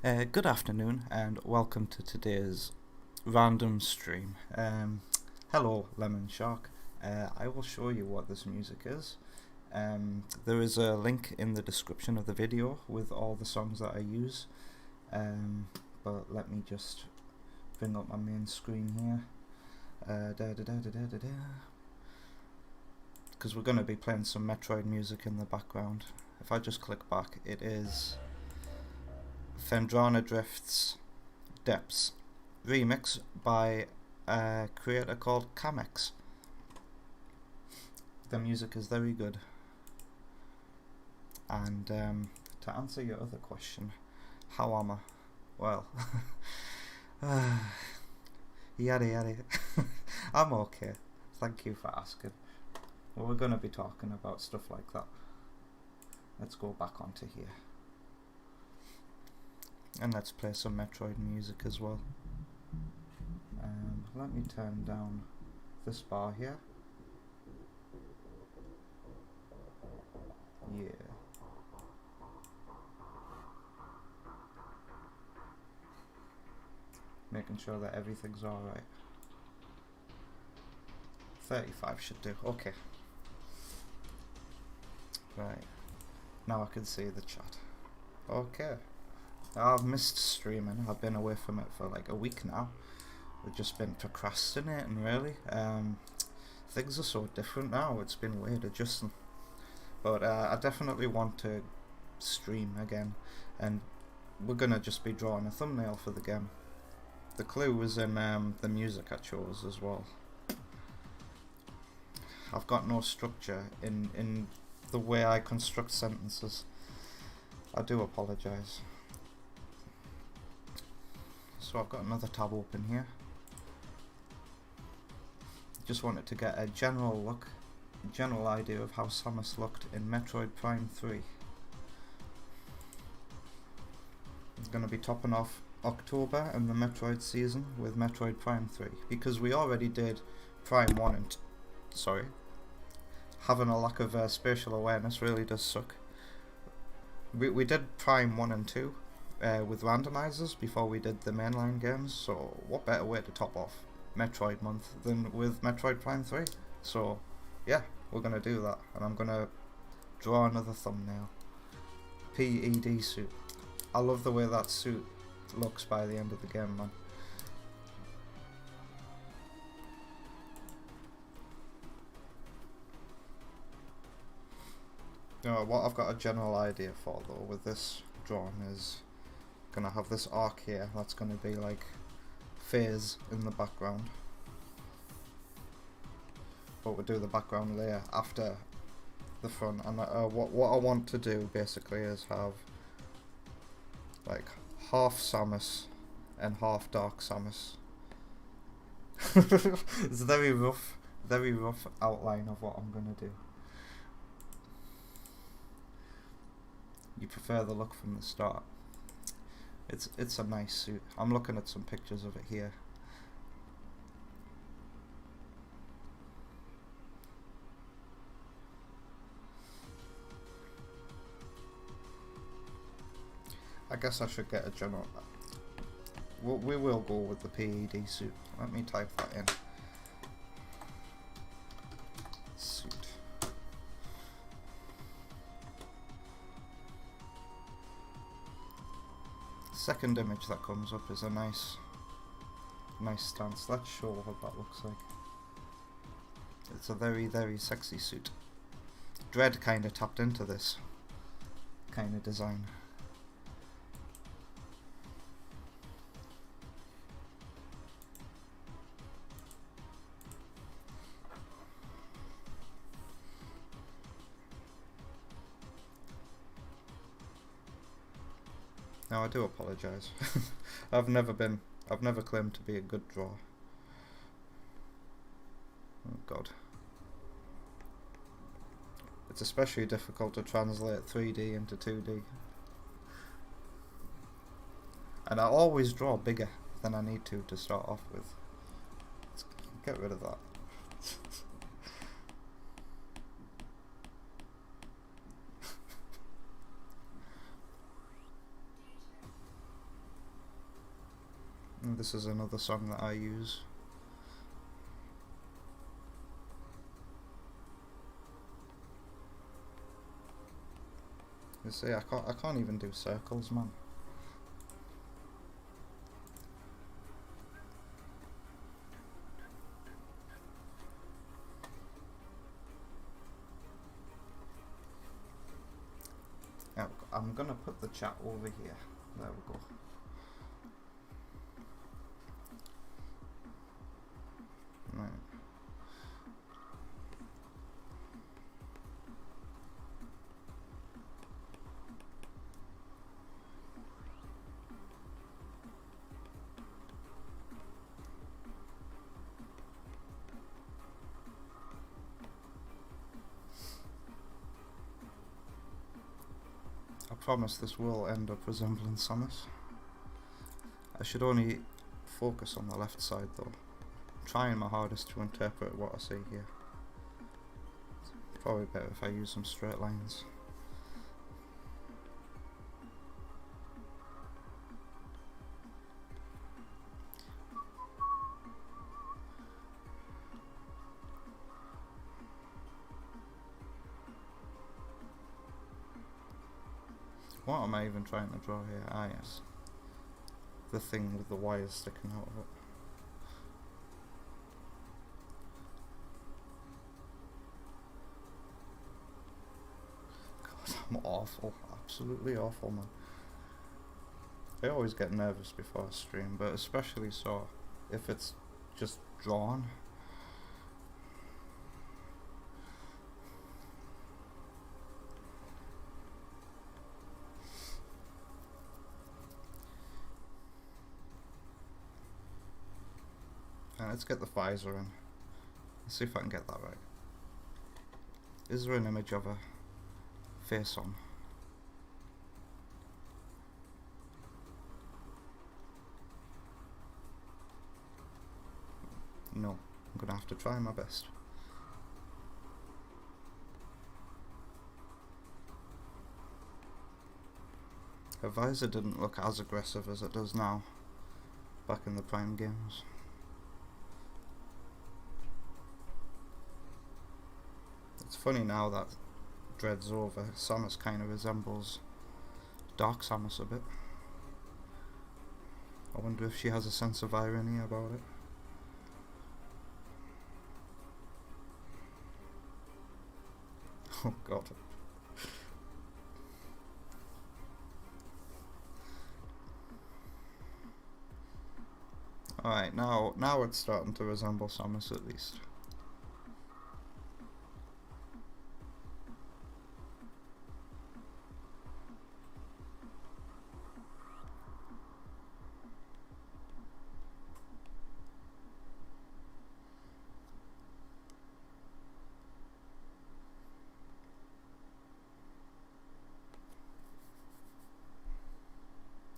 Good afternoon and welcome to today's random stream. Hello Lemon Shark. I will show you what this music is. There is a link in the description of the video with all the songs that I use. But let me just bring up my main screen here. Because we're going to be playing some Metroid music in the background. If I just click back, it is Fendrana Drift's Depths remix by a creator called Kamex. The music is very good. And to answer your other question, how am I? Well, yada yada. I'm okay. Thank you for asking. Well, we're going to be talking about stuff like that. Let's go back onto here. And let's play some Metroid music as well. Let me turn down this bar here. Yeah. Making sure that everything's alright. 35 should do. Okay. Right. Now I can see the chat. Okay. I've missed streaming. I've been away from it for like a week now. I've just been procrastinating really. Things are so different now. It's been weird adjusting. But I definitely want to stream again. And we're going to just be drawing a thumbnail for the game. The clue was in the music I chose as well. I've got no structure in the way I construct sentences. I do apologise. So I've got another tab open here. Just wanted to get a general idea of how Samus looked in Metroid Prime 3. It's going to be topping off October and the Metroid season with Metroid Prime 3, because we already did Prime 1 and sorry. Having a lack of spatial awareness really does suck. We did Prime 1 and 2 with randomizers before we did the mainline games, so what better way to top off Metroid month than with Metroid Prime 3? So yeah, we're gonna do that, and I'm gonna draw another thumbnail. PED suit. I love the way that suit looks by the end of the game, man. You know, what I've got a general idea for though with this drawing is gonna have this arc here that's gonna be like phase in the background, but we'll do the background layer after the front. And what I want to do basically is have like half Samus and half Dark Samus. It's a very rough outline of what I'm gonna do. You prefer the look from the start. It's a nice suit. I'm looking at some pictures of it here. I guess I should get a general. We will go with the PED suit. Let me type that in. Suit. Second image that comes up is a nice stance. Let's show what that looks like. It's a very sexy suit. Dread kind of tapped into this kind of design. Now I do apologise. I've never claimed to be a good drawer. Oh god. It's especially difficult to translate 3D into 2D. And I always draw bigger than I need to start off with. Let's get rid of that. This is another song that I use. You see, I can't even do circles, man. I'm gonna put the chat over here. There we go. Right. I promise this will end up resembling Samus. I should only focus on the left side though. I'm trying my hardest to interpret what I see here. It's probably better if I use some straight lines. What am I even trying to draw here? Ah yes. The thing with the wires sticking out of it. God, I'm awful. Absolutely awful, man. I always get nervous before I stream, but especially so if it's just drawn. Let's get the visor in. Let's see if I can get that right. Is there an image of a face on? No, I'm gonna have to try my best. Her visor didn't look as aggressive as it does now, back in the Prime games. It's funny now that Dread's over, Samus kind of resembles Dark Samus a bit. I wonder if she has a sense of irony about it. Oh god. Alright, now it's starting to resemble Samus at least.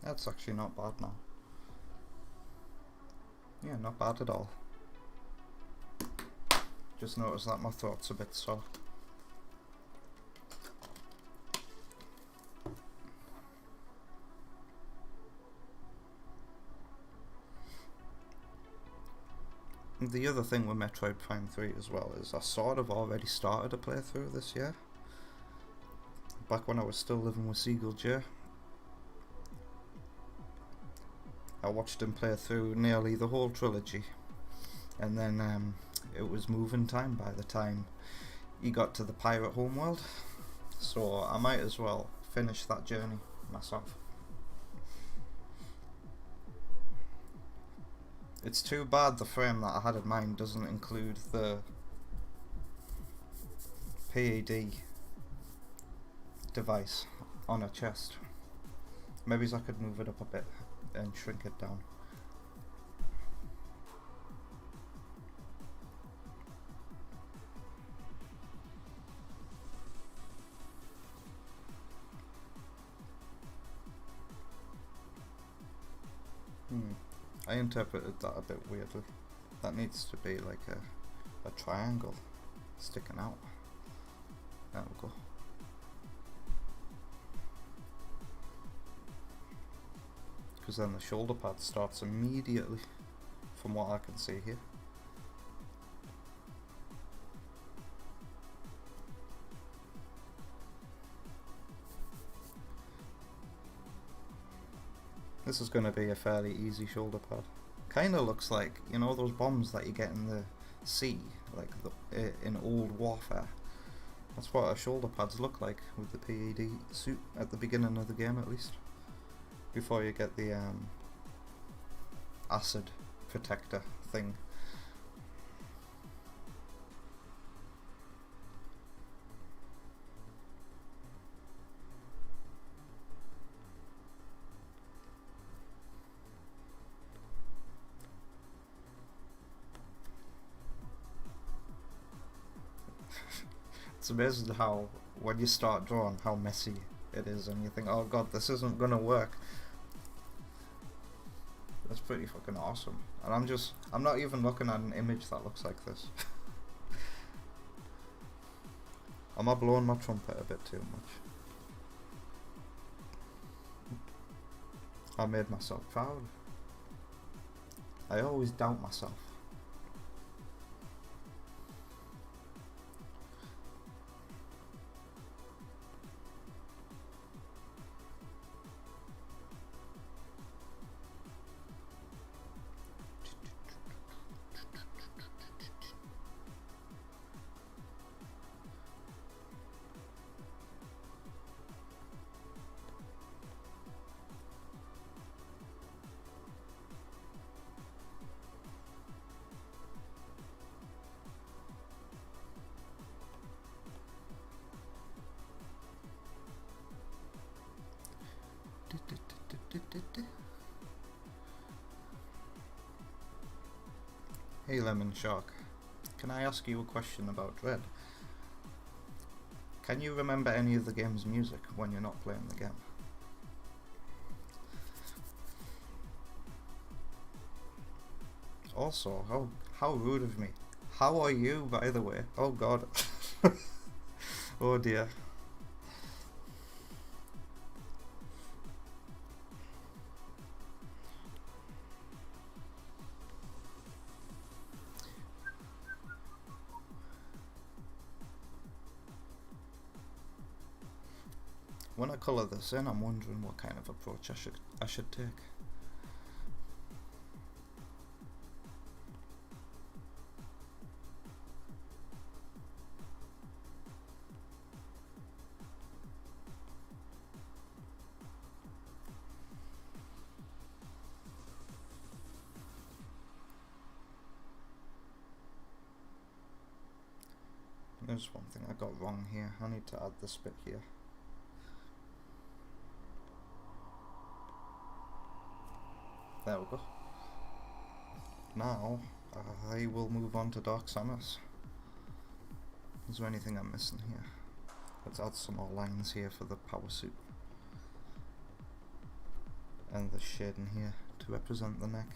That's actually not bad now. Yeah, not bad at all. Just noticed that my throat's a bit sore. The other thing with Metroid Prime 3 as well is I sort of already started a playthrough this year. Back when I was still living with Seagull J. I watched him play through nearly the whole trilogy, and then it was moving time by the time he got to the pirate homeworld, so I might as well finish that journey myself. It's too bad the frame that I had in mind doesn't include the PAD device on a chest. Maybe I could move it up a bit and shrink it down. I interpreted that a bit weirdly. That needs to be like a triangle sticking out. There we go. because then the shoulder pad starts immediately, from what I can see here. This is going to be a fairly easy shoulder pad. Kind of looks like, you know, those bombs that you get in the sea, like in old warfare. That's what our shoulder pads look like with the PED suit at the beginning of the game, at least. Before you get the acid protector thing. It's amazing how, when you start drawing, how messy it is, and you think, oh god, this isn't gonna work. That's pretty fucking awesome. And I'm not even looking at an image that looks like this. Am I blowing my trumpet a bit too much? I made myself proud. I always doubt myself. Hey Lemon Shark, can I ask you a question about Dread? Can you remember any of the game's music when you're not playing the game? Also, how rude of me. How are you, by the way? Oh god. Oh dear. When I colour this in, I'm wondering what kind of approach I should take. There's one thing I got wrong here. I need to add this bit here. There we go. Now, I will move on to Dark Summers. Is there anything I'm missing here? Let's add some more lines here for the power suit. And the shading here to represent the neck.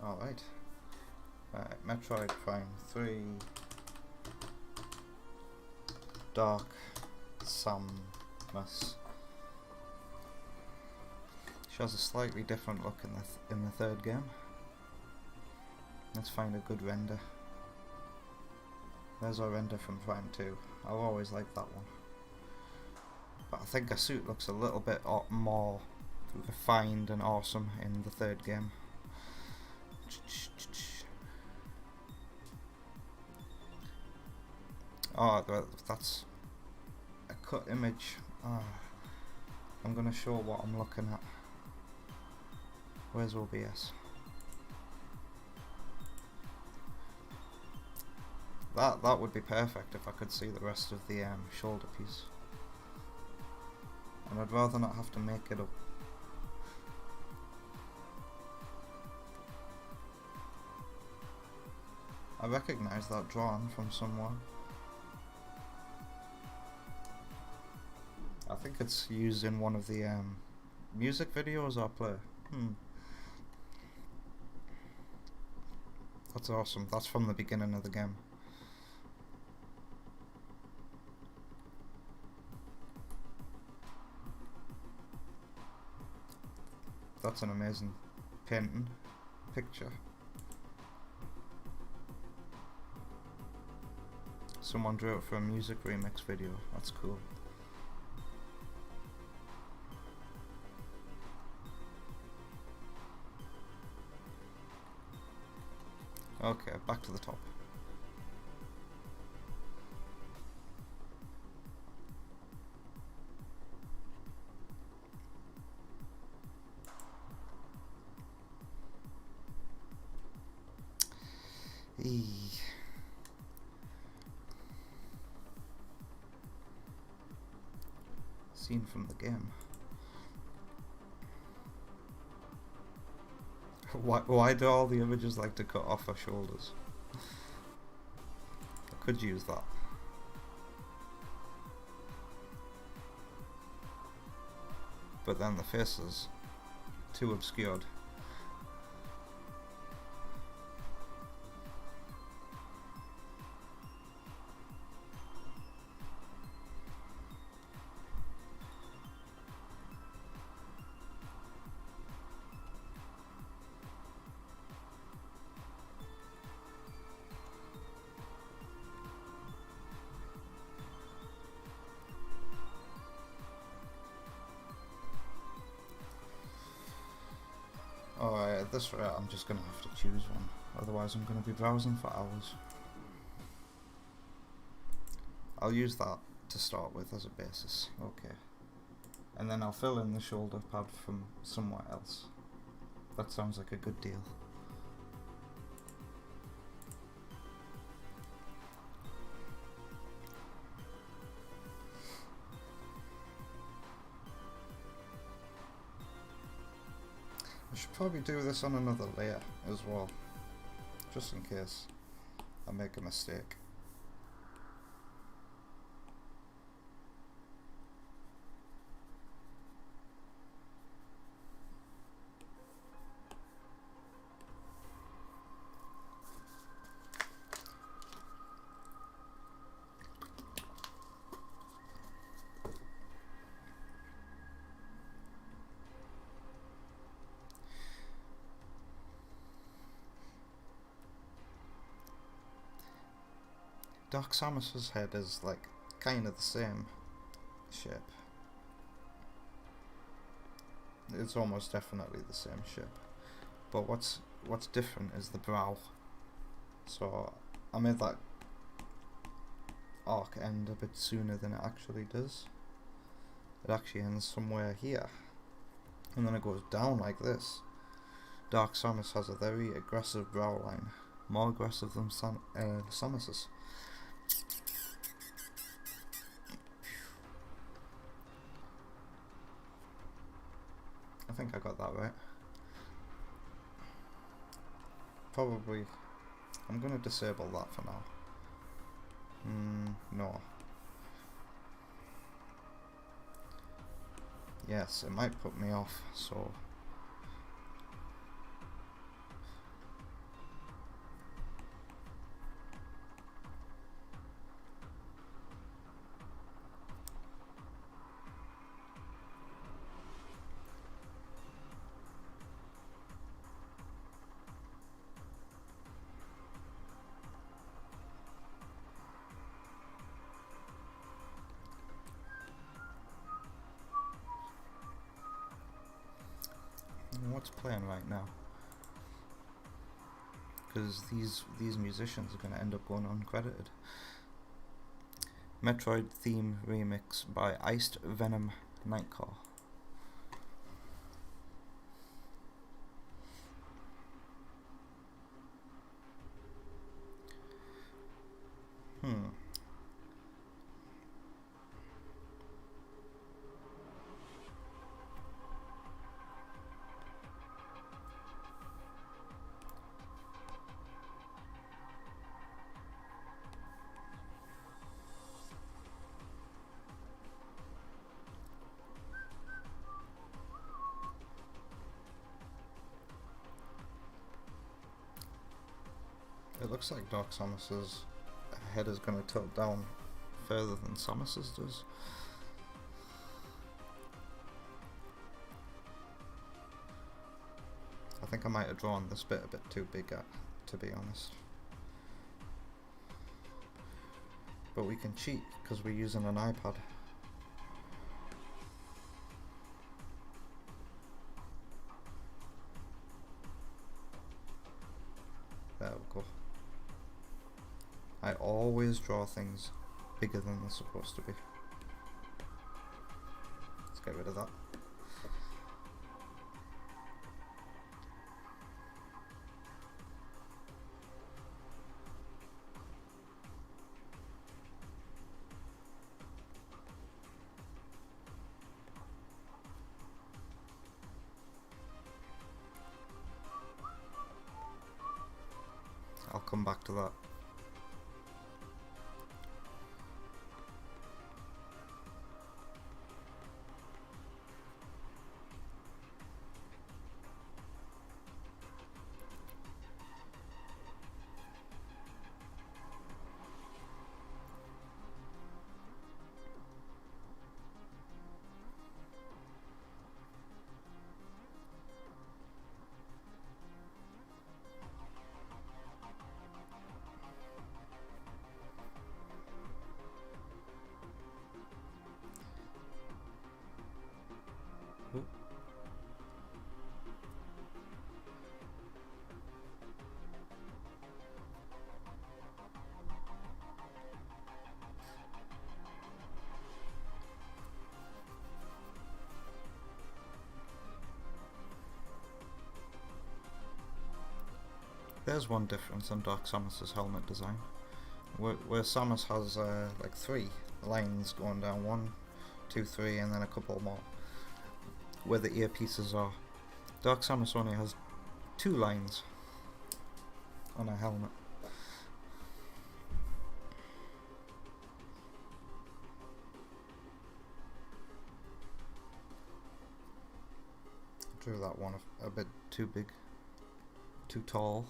Alright. Metroid Prime 3 Dark Samus. She has a slightly different look in the third game. Let's find a good render. There's our render from Prime 2. I've always liked that one. But I think her suit looks a little bit more refined and awesome in the third game. Oh, that's a cut image. I'm gonna show what I'm looking at. Where's OBS? That would be perfect if I could see the rest of the shoulder piece. And I'd rather not have to make it up. I recognise that drawing from somewhere. I think it's used in one of the music videos I play. That's awesome. That's from the beginning of the game. That's an amazing painting picture. Someone drew it for a music remix video. That's cool. Okay, back to the top. Scene from the game. Why do all the images like to cut off her shoulders? I could use that. But then the face is too obscured. Alright, at this rate I'm just going to have to choose one, otherwise I'm going to be browsing for hours. I'll use that to start with as a basis, okay. And then I'll fill in the shoulder pad from somewhere else. That sounds like a good deal. I should probably do this on another layer as well, just in case I make a mistake. Dark Samus's head is like kind of the same shape. It's almost definitely the same shape. But what's different is the brow. So I made that arc end a bit sooner than it actually does. It actually ends somewhere here, and then it goes down like this. Dark Samus has a very aggressive brow line, more aggressive than Samus's. I think I got that right. Probably, I'm going to disable that for now. No. Yes, it might put me off, so... What's playing right now? Because these musicians are going to end up going uncredited. Metroid theme remix by Iced Venom Nightcore. looks like Dark Samus's head is going to tilt down further than Samus's does. I think I might have drawn this bit a bit too big, to be honest. But we can cheat because we're using an iPad. There we go. I always draw things bigger than they're supposed to be. Let's get rid of that. I'll come back to that. There's one difference in Dark Samus's helmet design. Where Samus has like 3 lines going down, 1, 2, 3, and then a couple more where the earpieces are. Dark Samus only has 2 lines on a helmet. I drew that one a bit too big, too tall.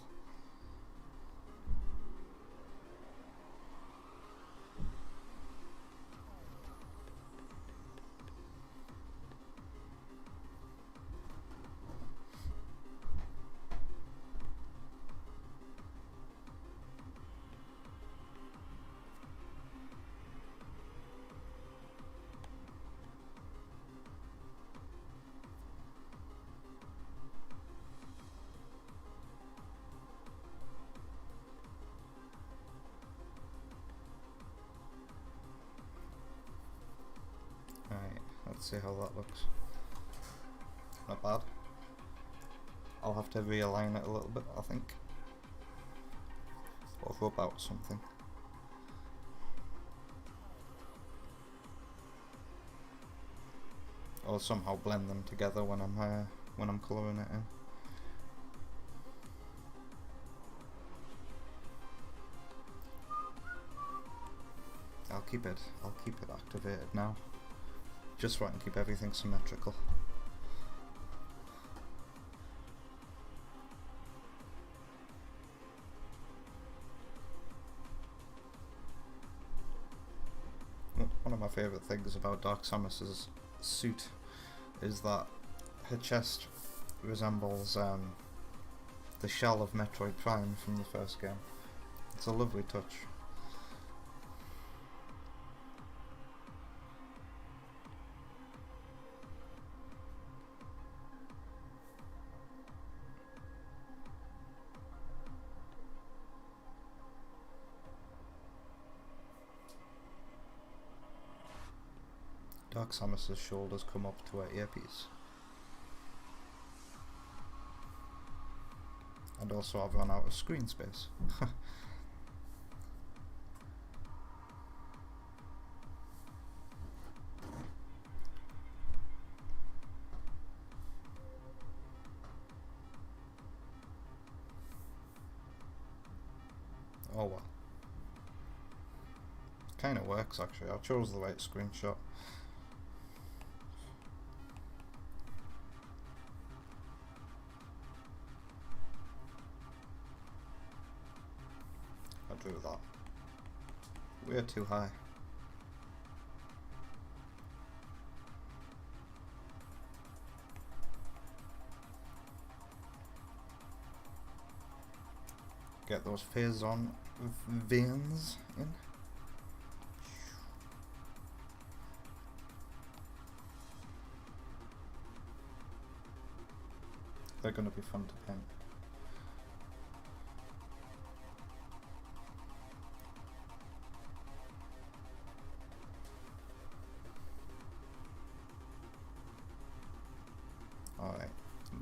Let's see how that looks. Not bad. I'll have to realign it a little bit, I think. Or rub out something. Or somehow blend them together when I'm colouring it in. I'll keep it activated now. Just so I can keep everything symmetrical. One of my favourite things about Dark Samus's suit is that her chest resembles the shell of Metroid Prime from the first game. It's a lovely touch. Dark Samus's shoulders come up to her earpiece. And also I've run out of screen space. Oh well. Kinda works actually, I chose the right screenshot. through that. We're too high. Get those phase on veins in. They're going to be fun to paint. Alright,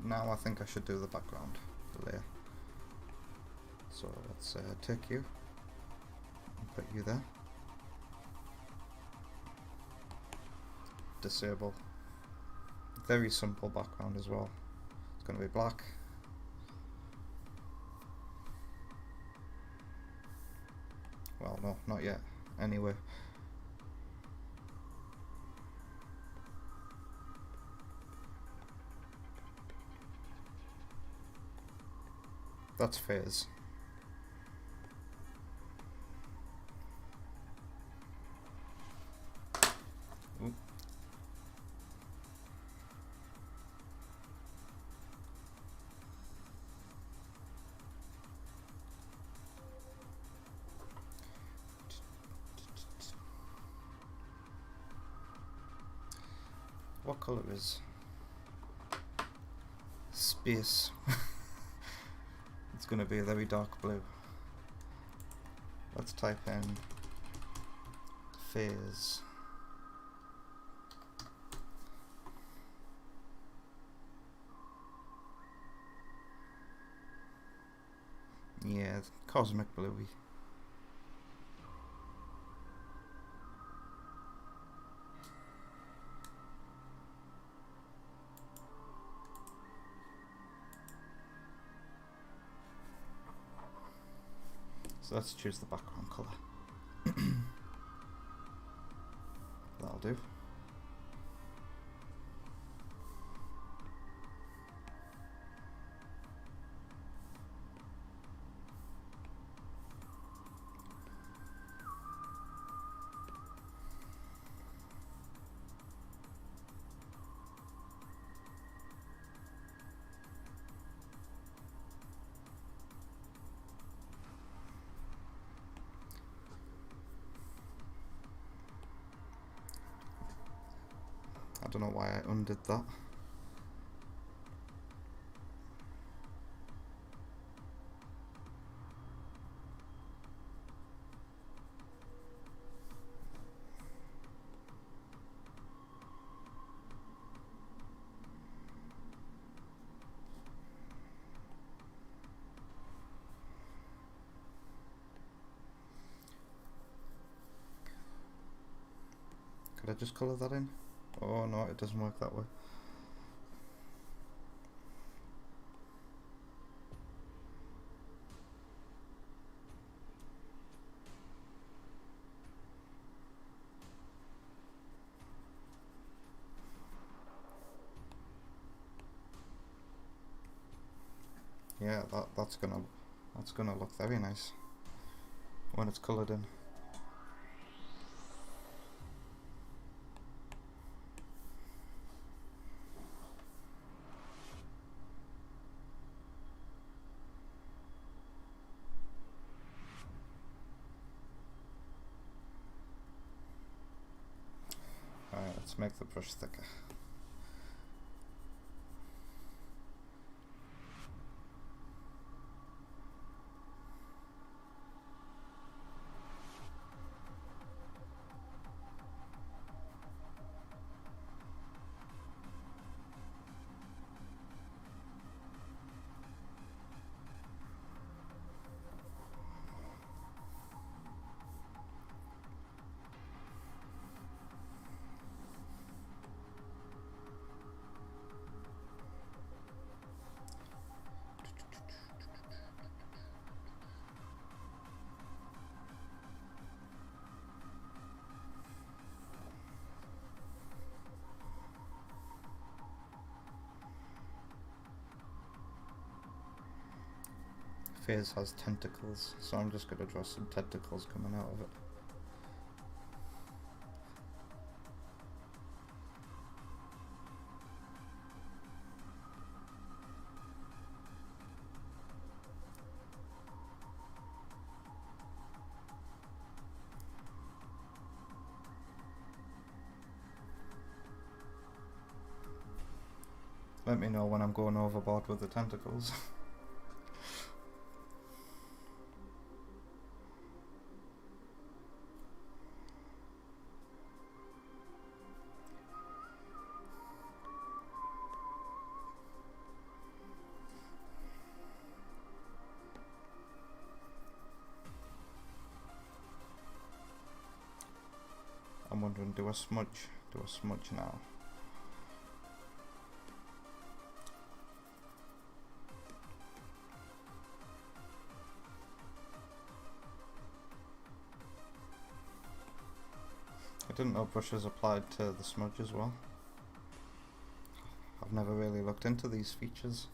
now I think I should do the background layer. So let's take you and put you there. Disable. Very simple background as well. It's going to be black. Well, no, not yet. Anyway. That's phase. Ooh. What color is space? It's going to be a very dark blue. Let's type in phase. Yeah, cosmic bluey. So let's choose the background colour. That'll do. I don't know why I undid that. Could I just colour that in? Oh no, it doesn't work that way. Yeah, that's gonna look very nice when it's coloured in. Alright, let's make the brush thicker. Phase has tentacles, so I'm just going to draw some tentacles coming out of it. Let me know when I'm going overboard with the tentacles. I'm wondering, do a smudge now. I didn't know brushes applied to the smudge as well. I've never really looked into these features.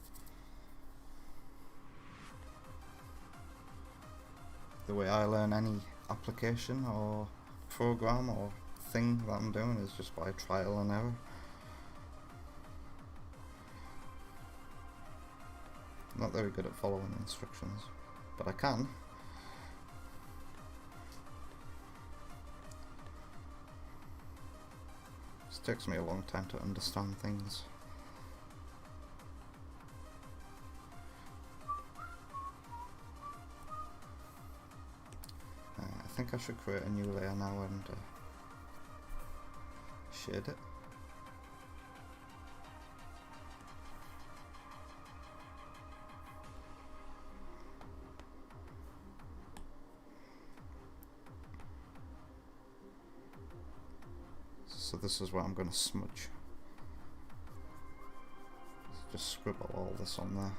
The way I learn any application or program or thing that I'm doing is just by trial and error. Not very good at following instructions, but I can. It takes me a long time to understand things. I think I should create a new layer now and shade it. So this is where I'm going to smudge. Just scribble all this on there.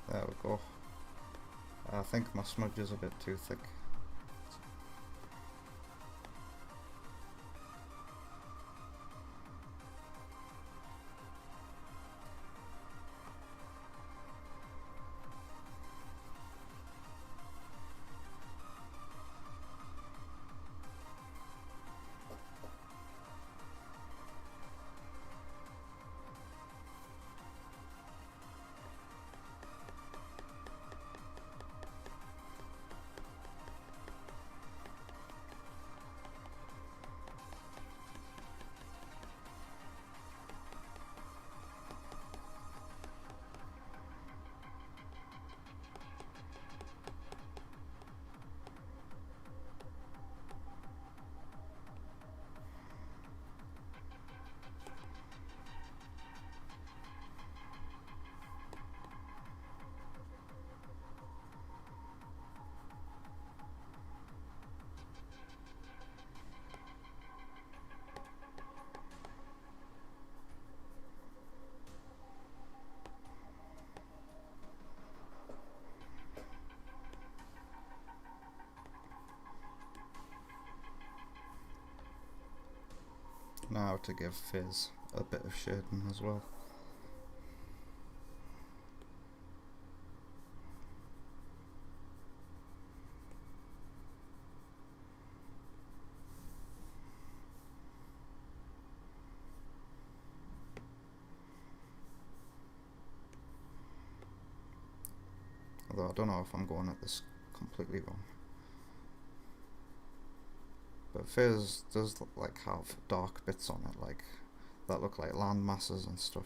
There we go. I think my smudge is a bit too thick. Now to give Fizz a bit of shading as well. Although I don't know if I'm going at this completely wrong. But Fizz does like have dark bits on it, like that look like land masses and stuff.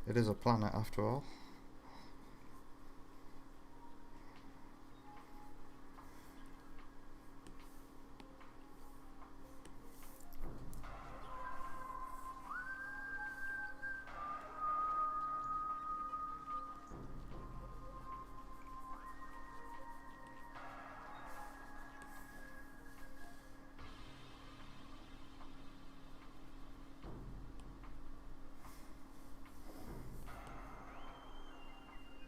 It is a planet after all.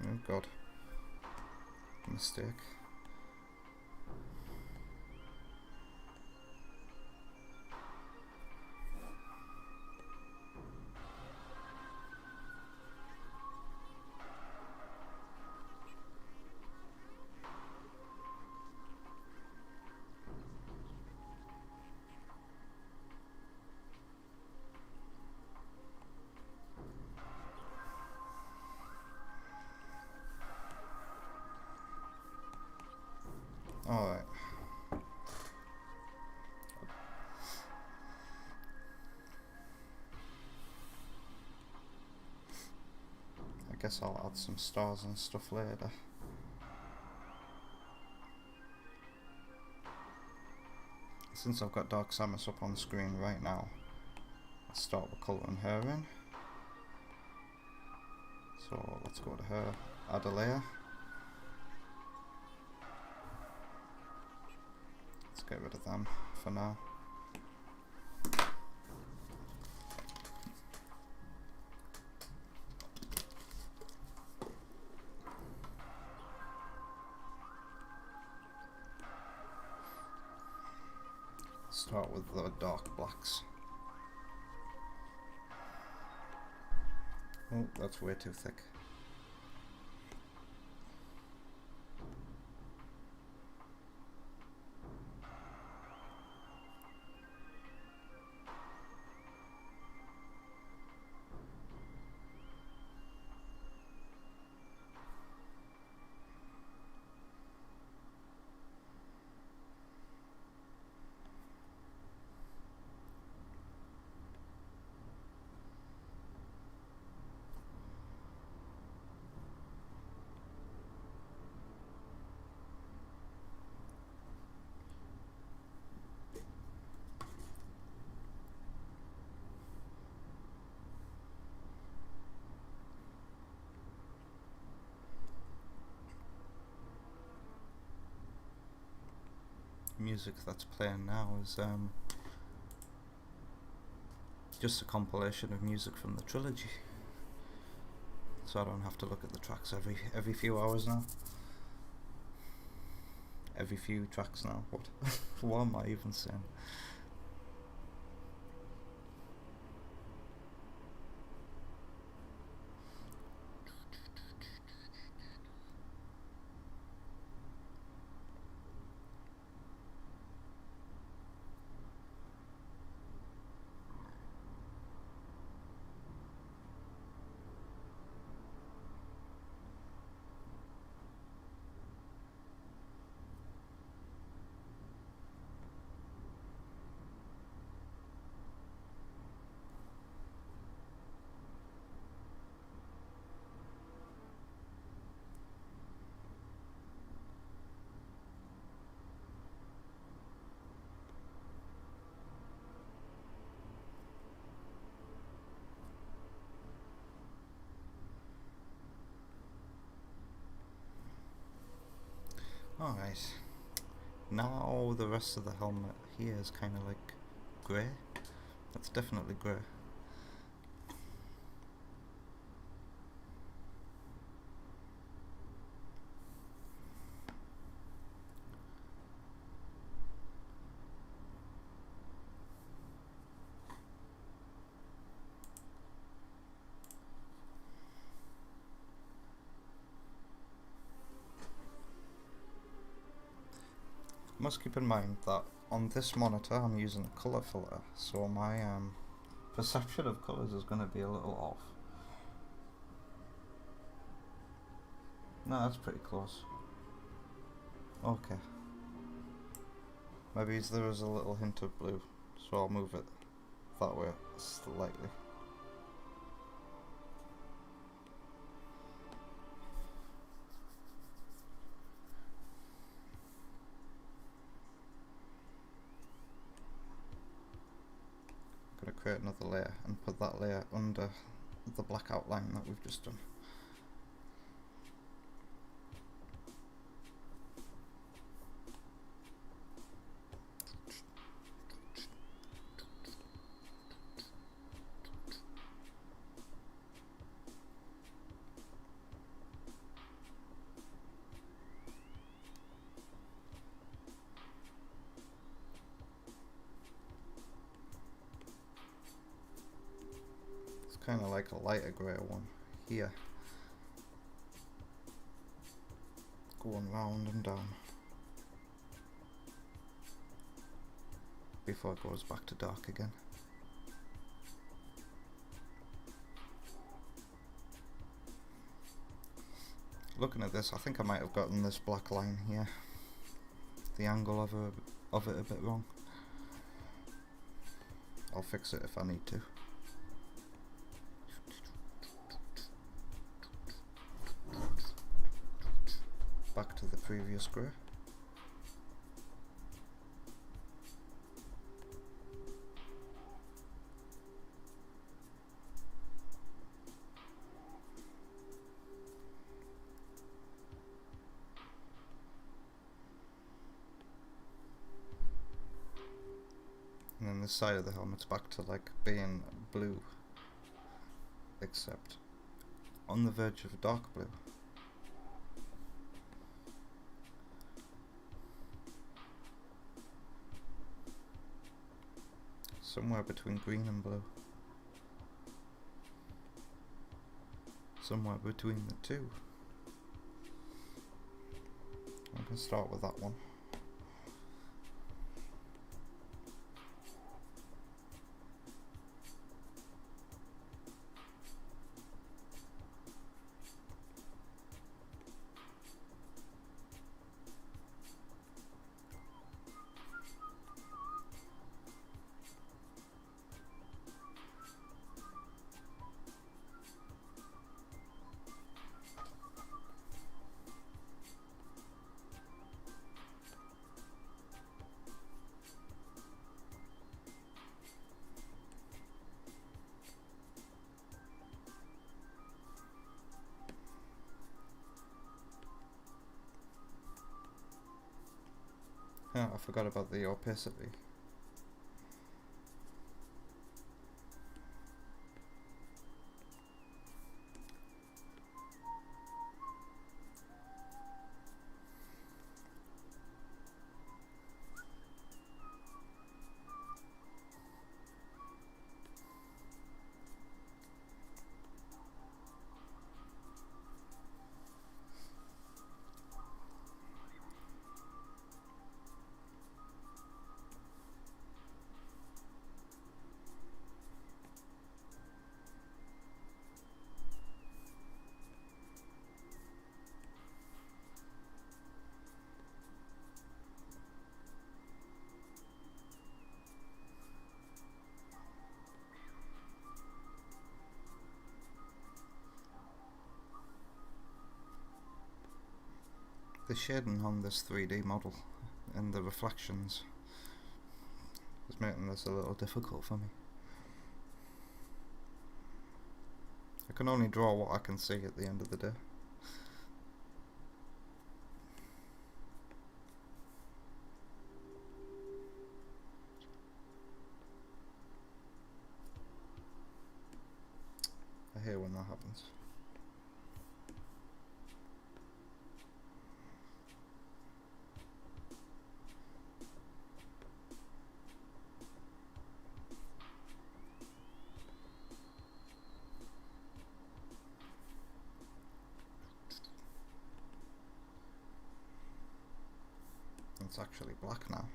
Oh god. Mistake. guess I'll add some stars and stuff later. Since I've got Dark Samus up on screen right now, let's start with colouring her in. So let's go to her, add a layer. Let's get rid of them for now. Start with the dark blacks. Oh, that's way too thick. Music that's playing now is just a compilation of music from the trilogy, so I don't have to look at the tracks every few hours now. Every few tracks now. What? What am I even saying? Alright, now the rest of the helmet here is kind of like grey. That's definitely grey. Must keep in mind that on this monitor I'm using a colour filter, so my perception of colours is going to be a little off. No, that's pretty close. Okay. Maybe there is a little hint of blue, so I'll move it that way slightly. Create another layer and put that layer under the black outline that we've just done. Kind of like a lighter grey one here, going round and down before it goes back to dark again. Looking at this, I think I might have gotten this black line here, the angle of it a bit wrong. I'll fix it if I need to. previous grey. And then this side of the helmet's back to like being blue, except on the verge of dark blue. Somewhere between green and blue. Somewhere between the two. I can start with that one. Oh, I forgot about the opacity. The shading on this 3D model and the reflections is making this a little difficult for me. I can only draw what I can see at the end of the day. I hate when that happens. It's actually black now.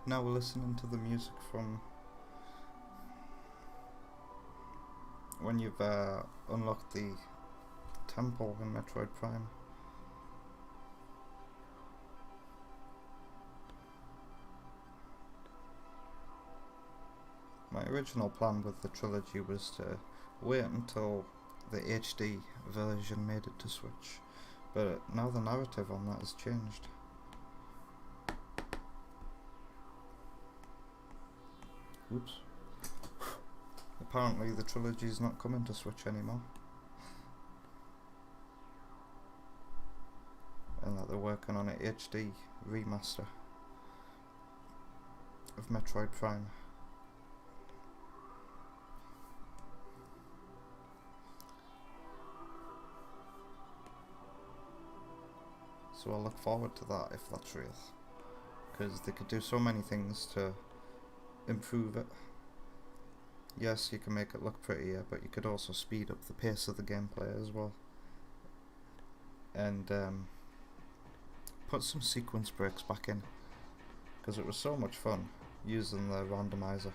Now we're listening to the music from when you've unlocked the temple in Metroid Prime. My original plan with the trilogy was to wait until the HD version made it to Switch, but now the narrative on that has changed. Oops. Apparently the trilogy is not coming to Switch anymore. And that they're working on an HD remaster of Metroid Prime. So I'll look forward to that if that's real, because they could do so many things to improve it. Yes, you can make it look prettier, but you could also speed up the pace of the gameplay as well, and put some sequence breaks back in, because it was so much fun using the randomizer.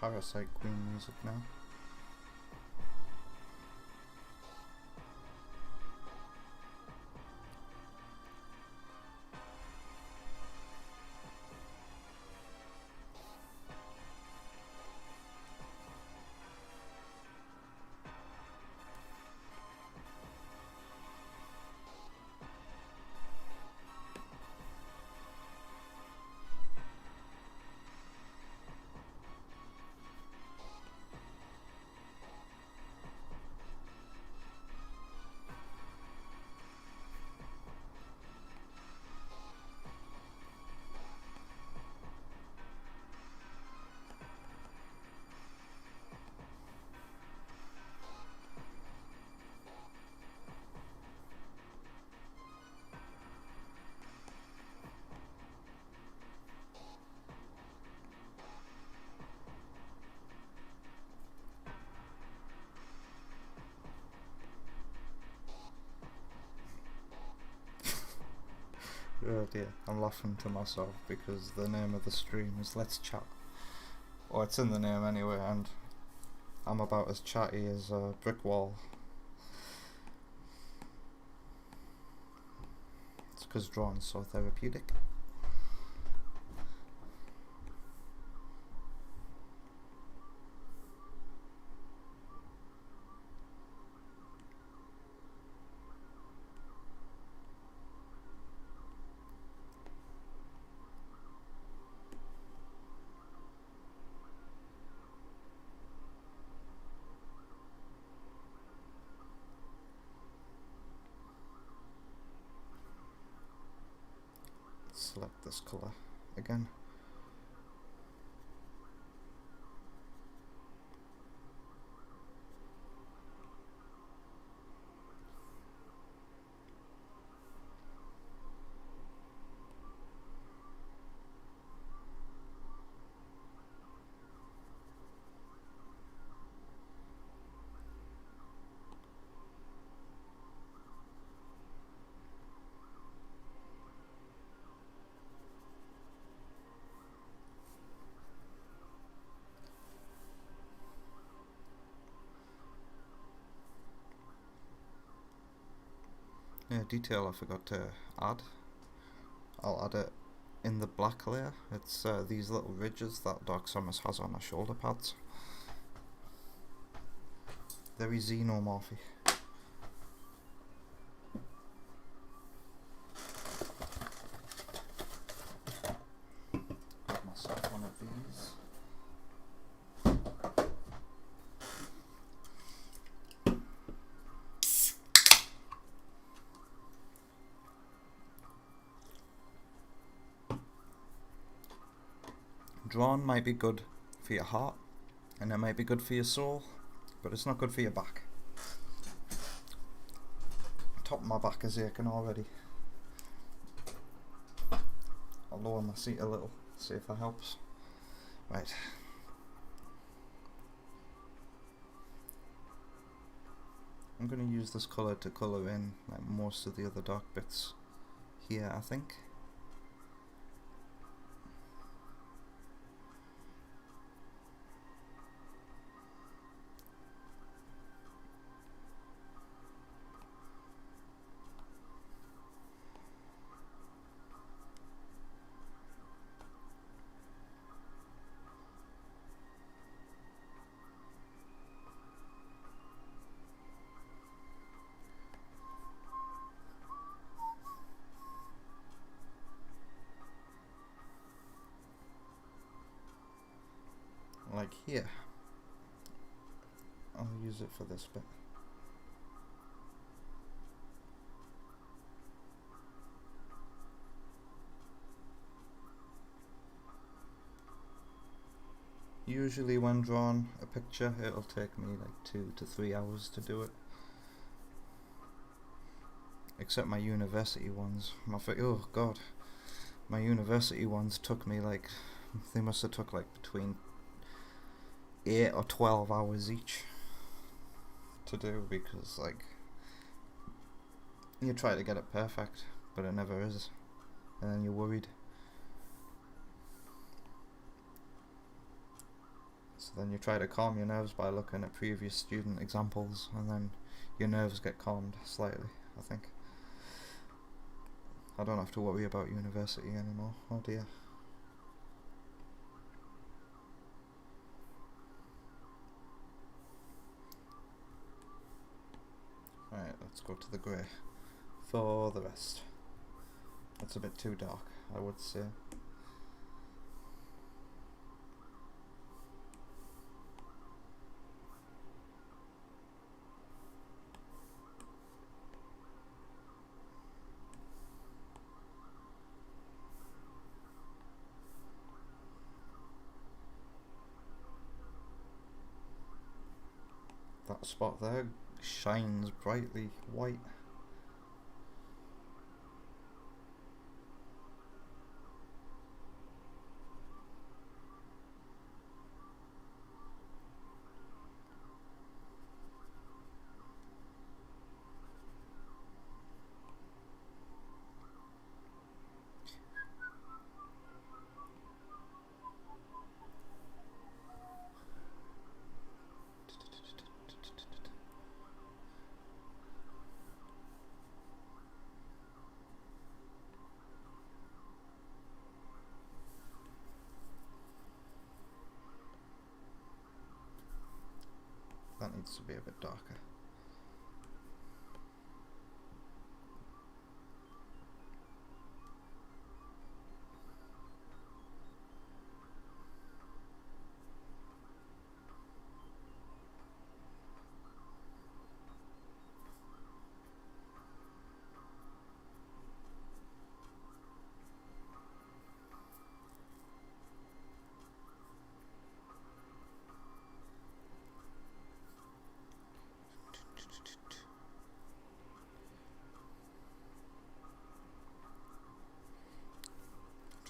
Parasite Queen music now. Oh dear, I'm laughing to myself because the name of the stream is Let's Chat. Or it's in the name anyway, and I'm about as chatty as a brick wall. It's because drawing's so therapeutic. Select this colour again. Yeah, detail I forgot to add. I'll add it in the black layer. It's these little ridges that Dark Samus has on her shoulder pads. Very xenomorphy. Got myself one of these. Drawn might be good for your heart, and it might be good for your soul, but it's not good for your back. Top of my back is aching already. I'll lower my seat a little, see if that helps. Right. I'm going to use this colour to colour in like most of the other dark bits here, I think. Like here. I'll use it for this bit. Usually when drawing a picture, it'll take me like 2 to 3 hours to do it. Except my university ones. Oh god. My university ones took me like, they must have took like between 8 or 12 hours each to do, because like you try to get it perfect but it never is, and then you're worried. So then you try to calm your nerves by looking at previous student examples, and then your nerves get calmed slightly, I think. I don't have to worry about university anymore, oh dear. Right, let's go to the grey for the rest. That's a bit too dark, I would say. That spot there shines brightly white. That needs to be a bit darker.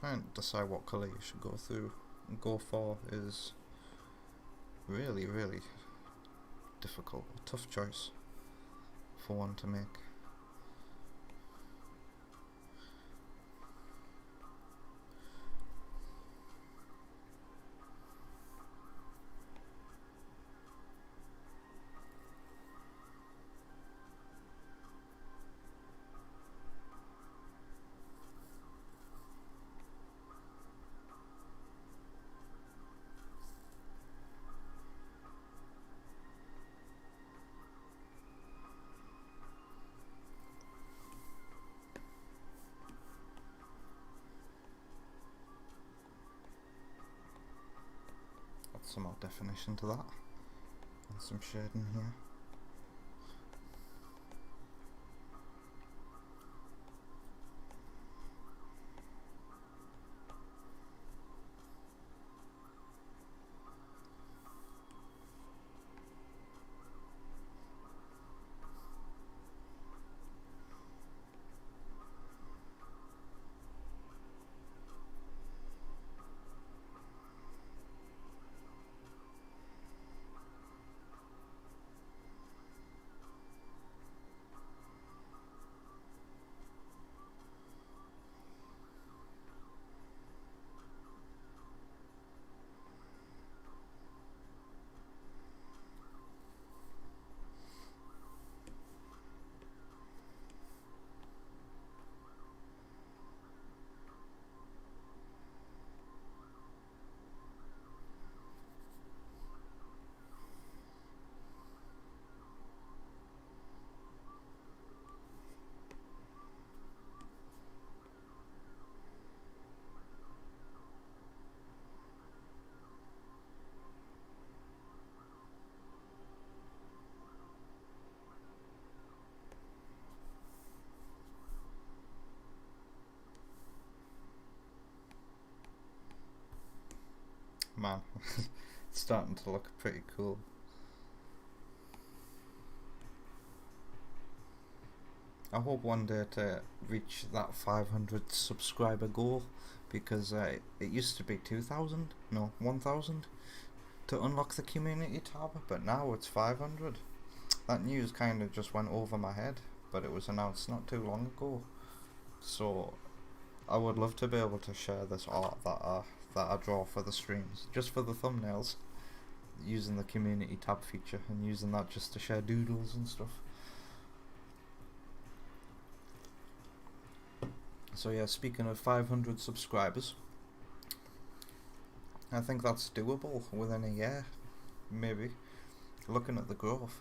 Trying to decide what colour you should go through and go for is really, really difficult, a tough choice for one to make. Some more definition to that, and some shading here. Man, it's starting to look pretty cool. I hope one day to reach that 500 subscriber goal, because it used to be 2,000, no, 1,000 to unlock the community tab, but now it's 500. That news kind of just went over my head, but it was announced not too long ago. So I would love to be able to share this art that I draw for the streams, just for the thumbnails, using the community tab feature and using that just to share doodles and stuff. So yeah, speaking of 500 subscribers, I think that's doable within a year, maybe, looking at the growth,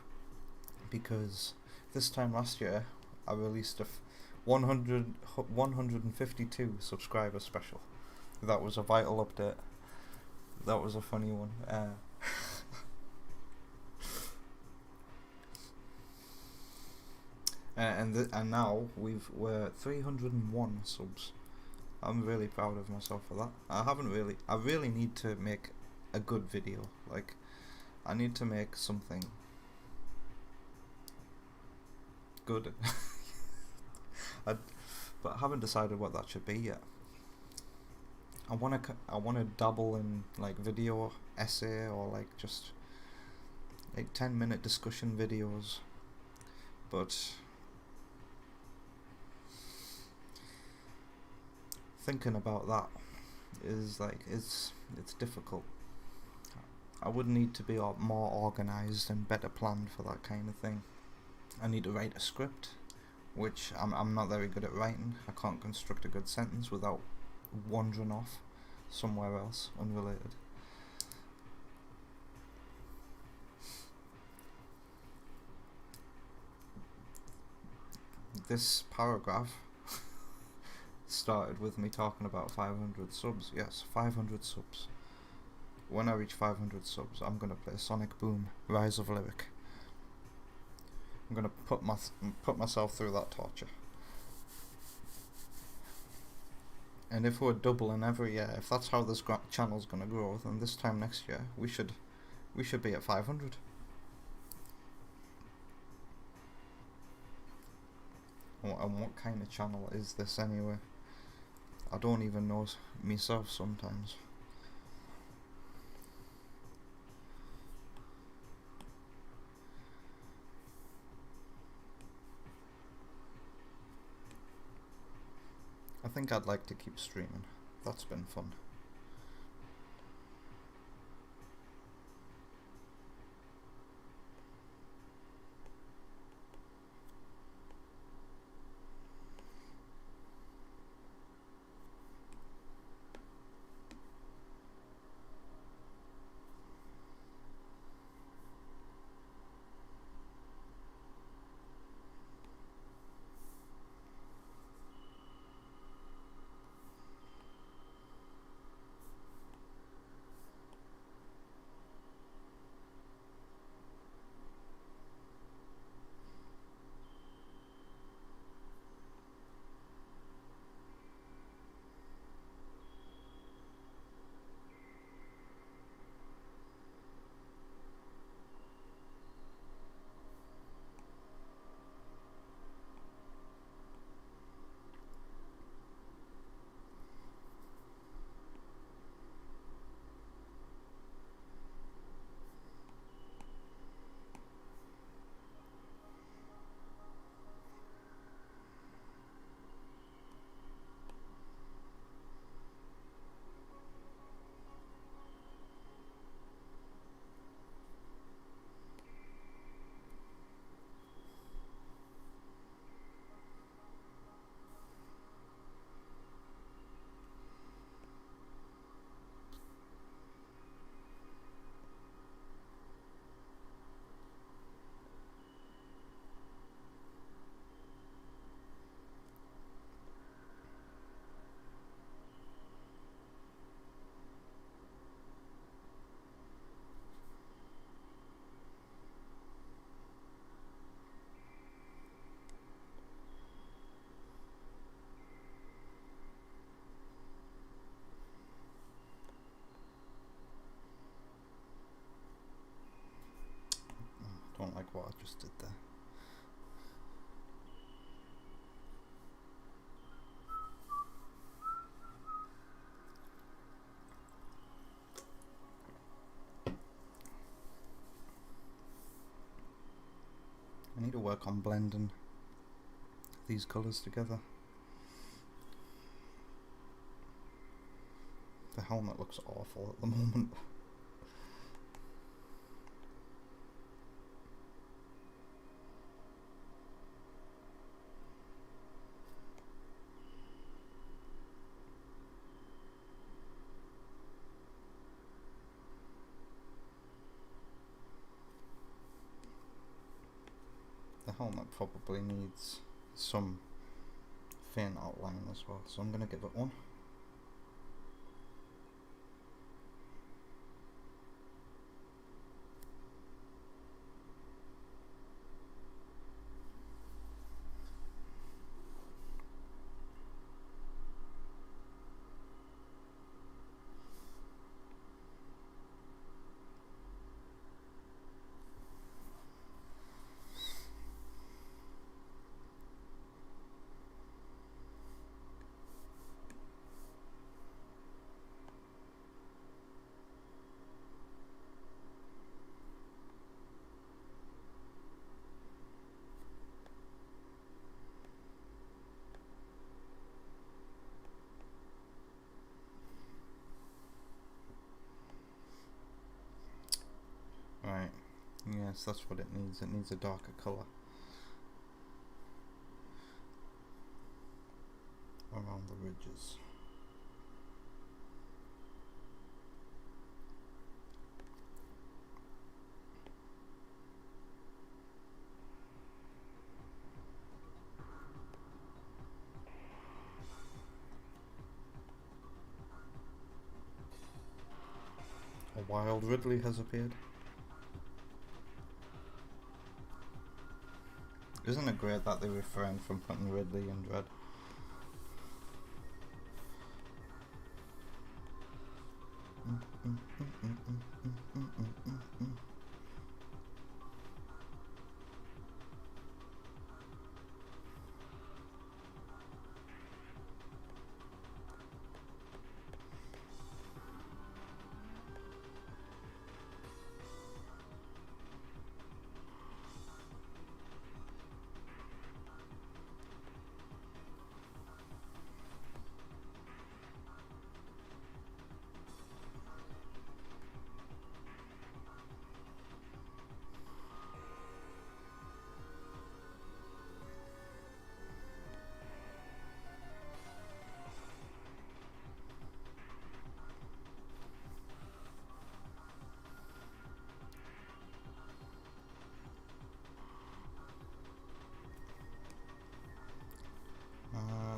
because this time last year I released a 152 subscriber special. That was a vital update. That was a funny one. And now we're 301 subs. I'm really proud of myself for that. I really need to make a good video. Like, I need to make something good. But I haven't decided what that should be yet. I wanna dabble in like video essay, or like just like 10-minute discussion videos, but thinking about that is like it's difficult. I would need to be more organised and better planned for that kind of thing. I need to write a script, which I'm not very good at writing. I can't construct a good sentence without wandering off somewhere else unrelated. This paragraph started with me talking about 500 subs. Yes, 500 subs. When I reach 500 subs, I'm gonna play Sonic Boom: Rise of Lyric. I'm gonna put myself through that torture. And if we're doubling every year, if that's how this channel's gonna grow, then this time next year we should be at 500. And what kind of channel is this anyway? I don't even know myself sometimes. I think I'd like to keep streaming. That's been fun. to work on blending these colours together. The helmet looks awful at the moment. The helmet probably needs some faint outline as well, so I'm going to give it one. Right, yes, that's what it needs. It needs a darker colour around the ridges. A wild Ridley has appeared. Isn't it great that they refrained from putting Ridley in Dread?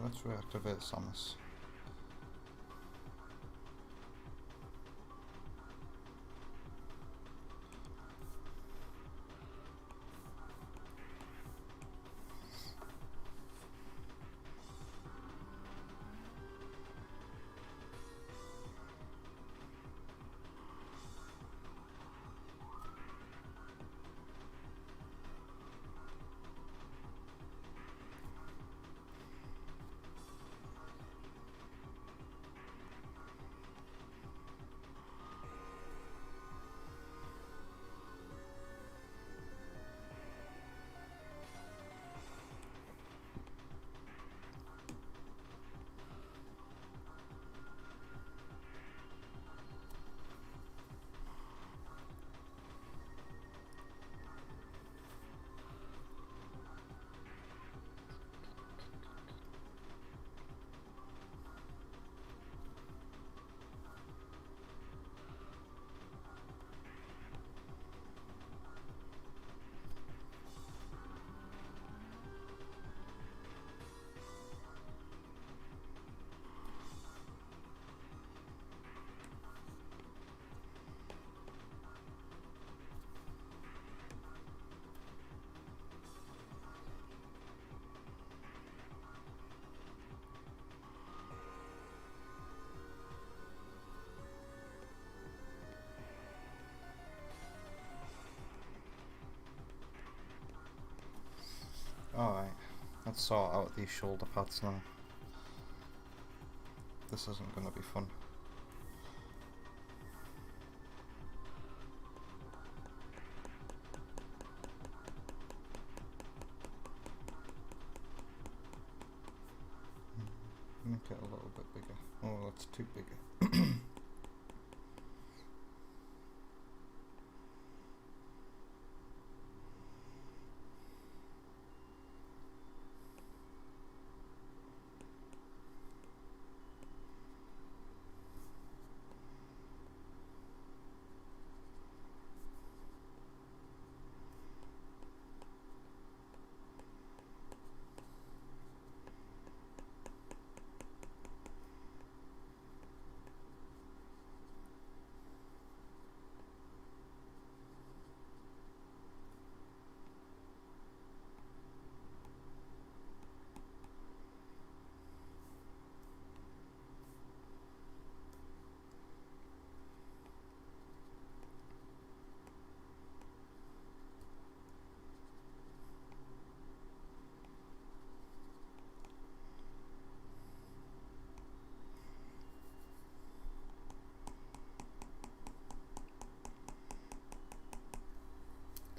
Let's reactivate Samus. Alright, let's sort out these shoulder pads now. This isn't going to be fun. bigger. Oh, that's too bigger.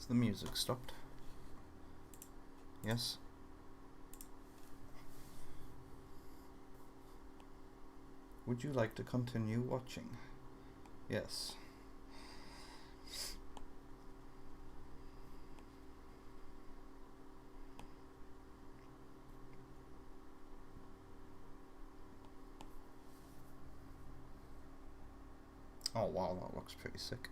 The music stopped. Yes. Would you like to continue watching? Yes. Oh wow, that looks pretty sick.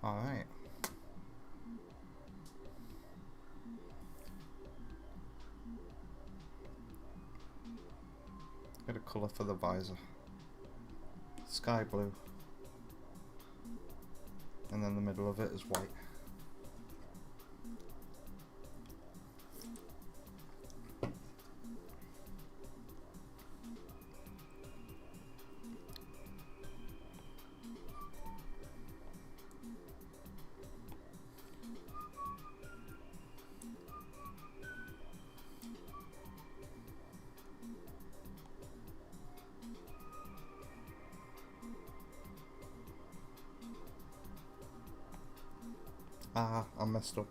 Alright. Get a colour for the visor. Sky blue. And then the middle of it is white. Ah, I messed up.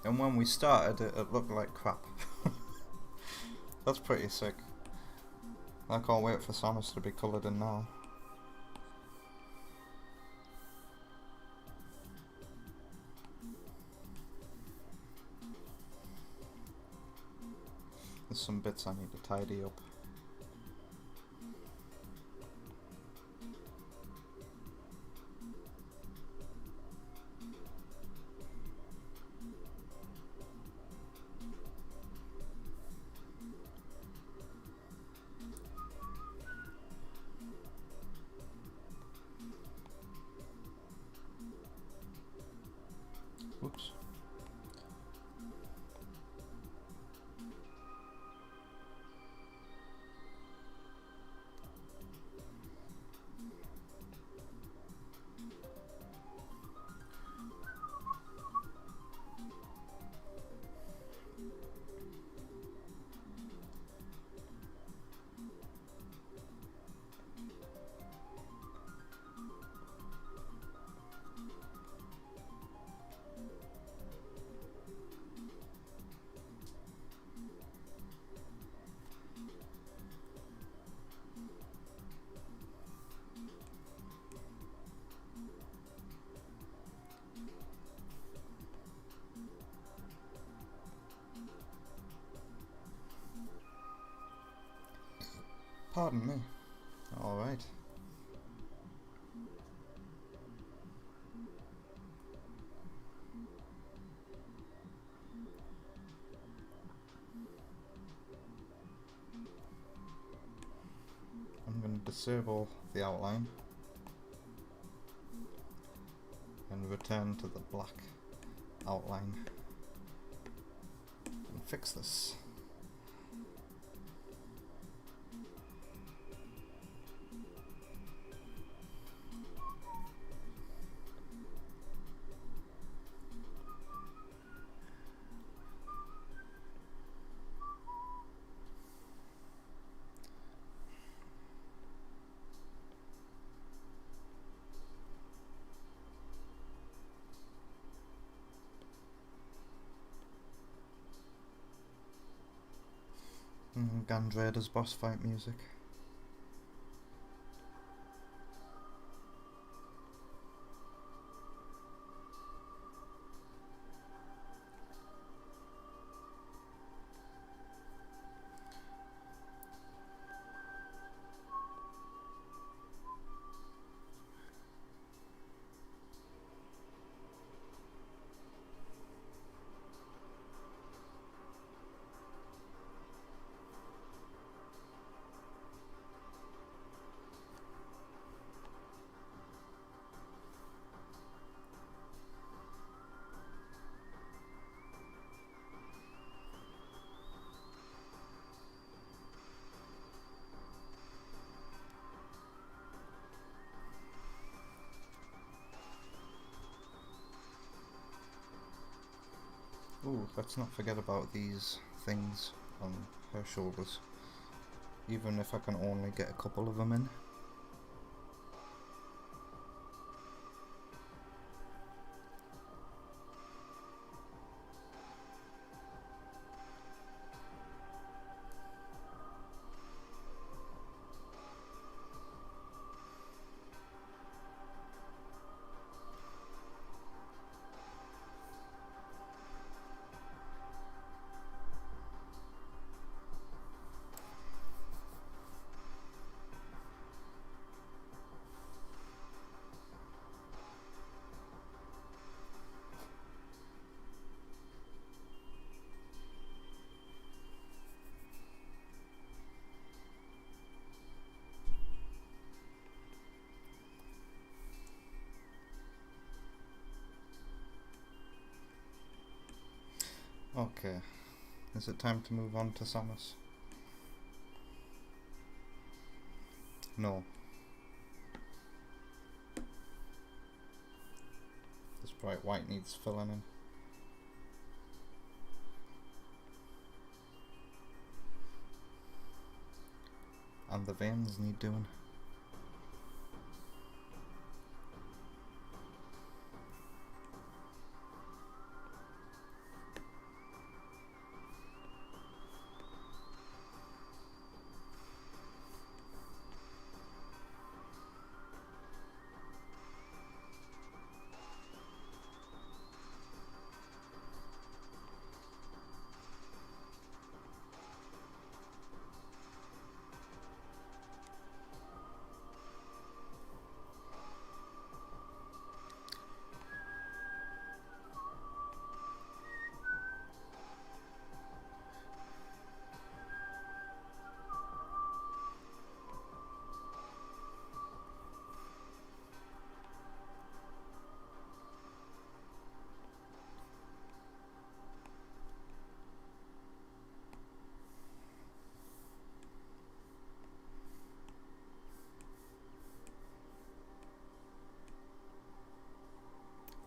And when we started it looked like crap. That's pretty sick. I can't wait for Samus to be coloured in now. There's some bits I need to tidy up. Oops. Pardon me. Alright. disable the outline and return to the black outline and fix this. Gandrader's boss fight music. Ooh, let's not forget about these things on her shoulders, even if I can only get a couple of them in. Okay, is it time to move on to Samus? No. This bright white needs filling in. And the veins need doing.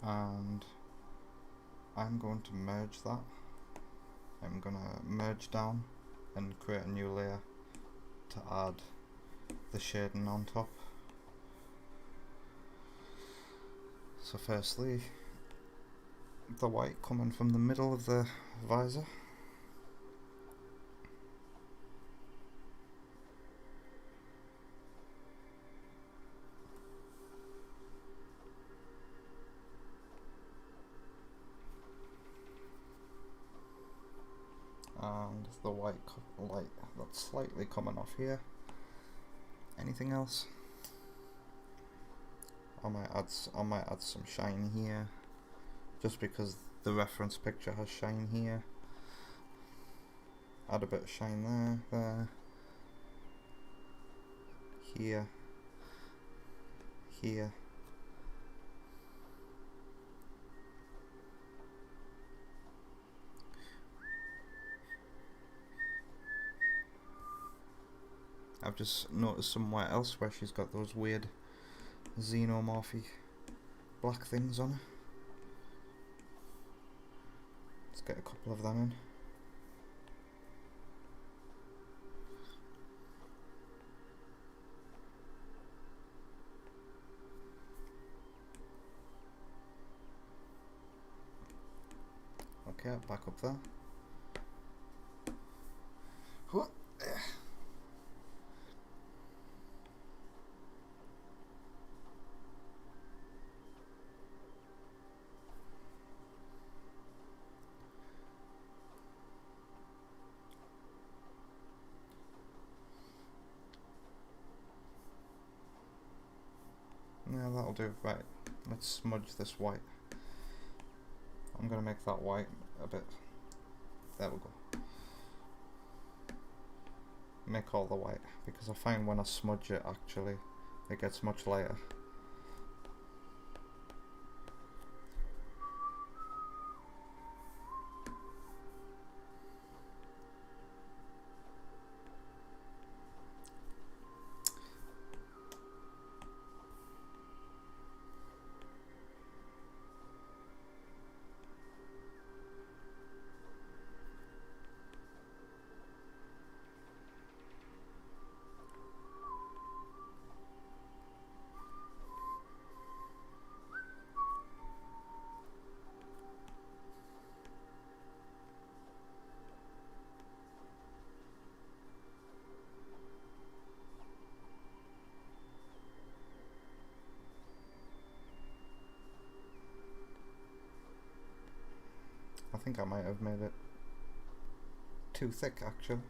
And I'm going to merge that. I'm going to merge down and create a new layer to add the shading on top. So firstly, the white coming from the middle of the visor. And the white light that's slightly coming off here. Anything else? I might add some shine here, just because the reference picture has shine here. Add a bit of shine there, here, here. I've just noticed somewhere else where she's got those weird xenomorphy black things on her. Let's get a couple of them in. Okay, back up there. Yeah, that'll do. Right, let's smudge this white. I'm gonna make that white a bit. There we go. Make all the white, because I find when I smudge it, actually, it gets much lighter. I think I might have made it too thick, actually.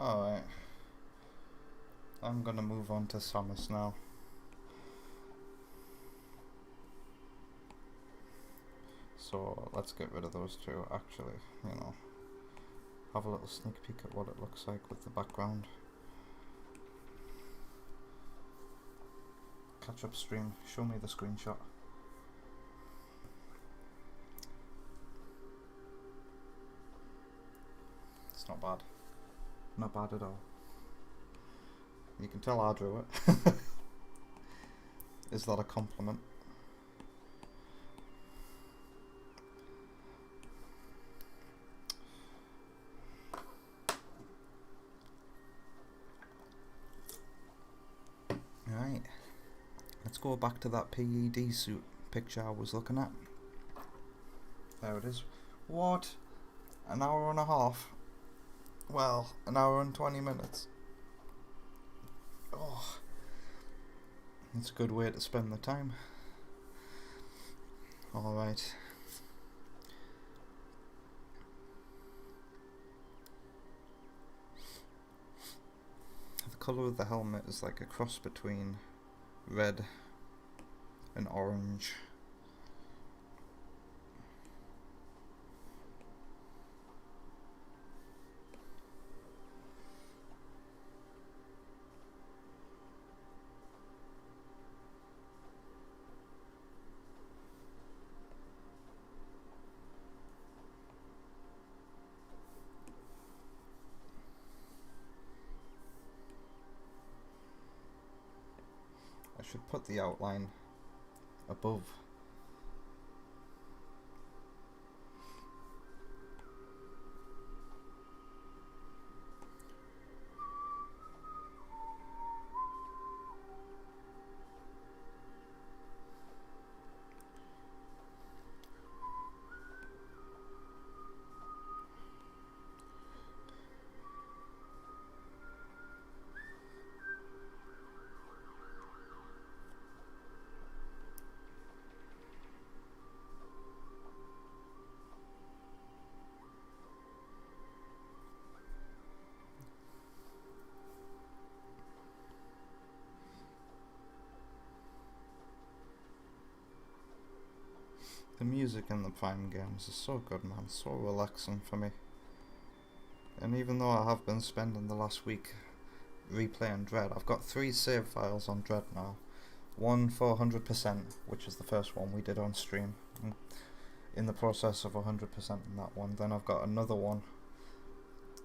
Alright, I'm gonna move on to Samus now. So let's get rid of those two, actually, you know. Have a little sneak peek at what it looks like with the background. Catch up stream, show me the screenshot. It's not bad. Not bad at all. You can tell I drew it. Is that a compliment? Right. Let's go back to that PED suit picture I was looking at. There it is. What? An hour and a half? Well, an hour and 20 minutes. Oh, it's a good way to spend the time. Alright. The colour of the helmet is like a cross between red and orange. should put the outline above. The music in the Prime games is so good, man, so relaxing for me. And even though I have been spending the last week replaying Dread, I've got 3 save files on Dread now. One for 100%, which is the first one we did on stream. I'm in the process of 100% in that one. Then I've got another one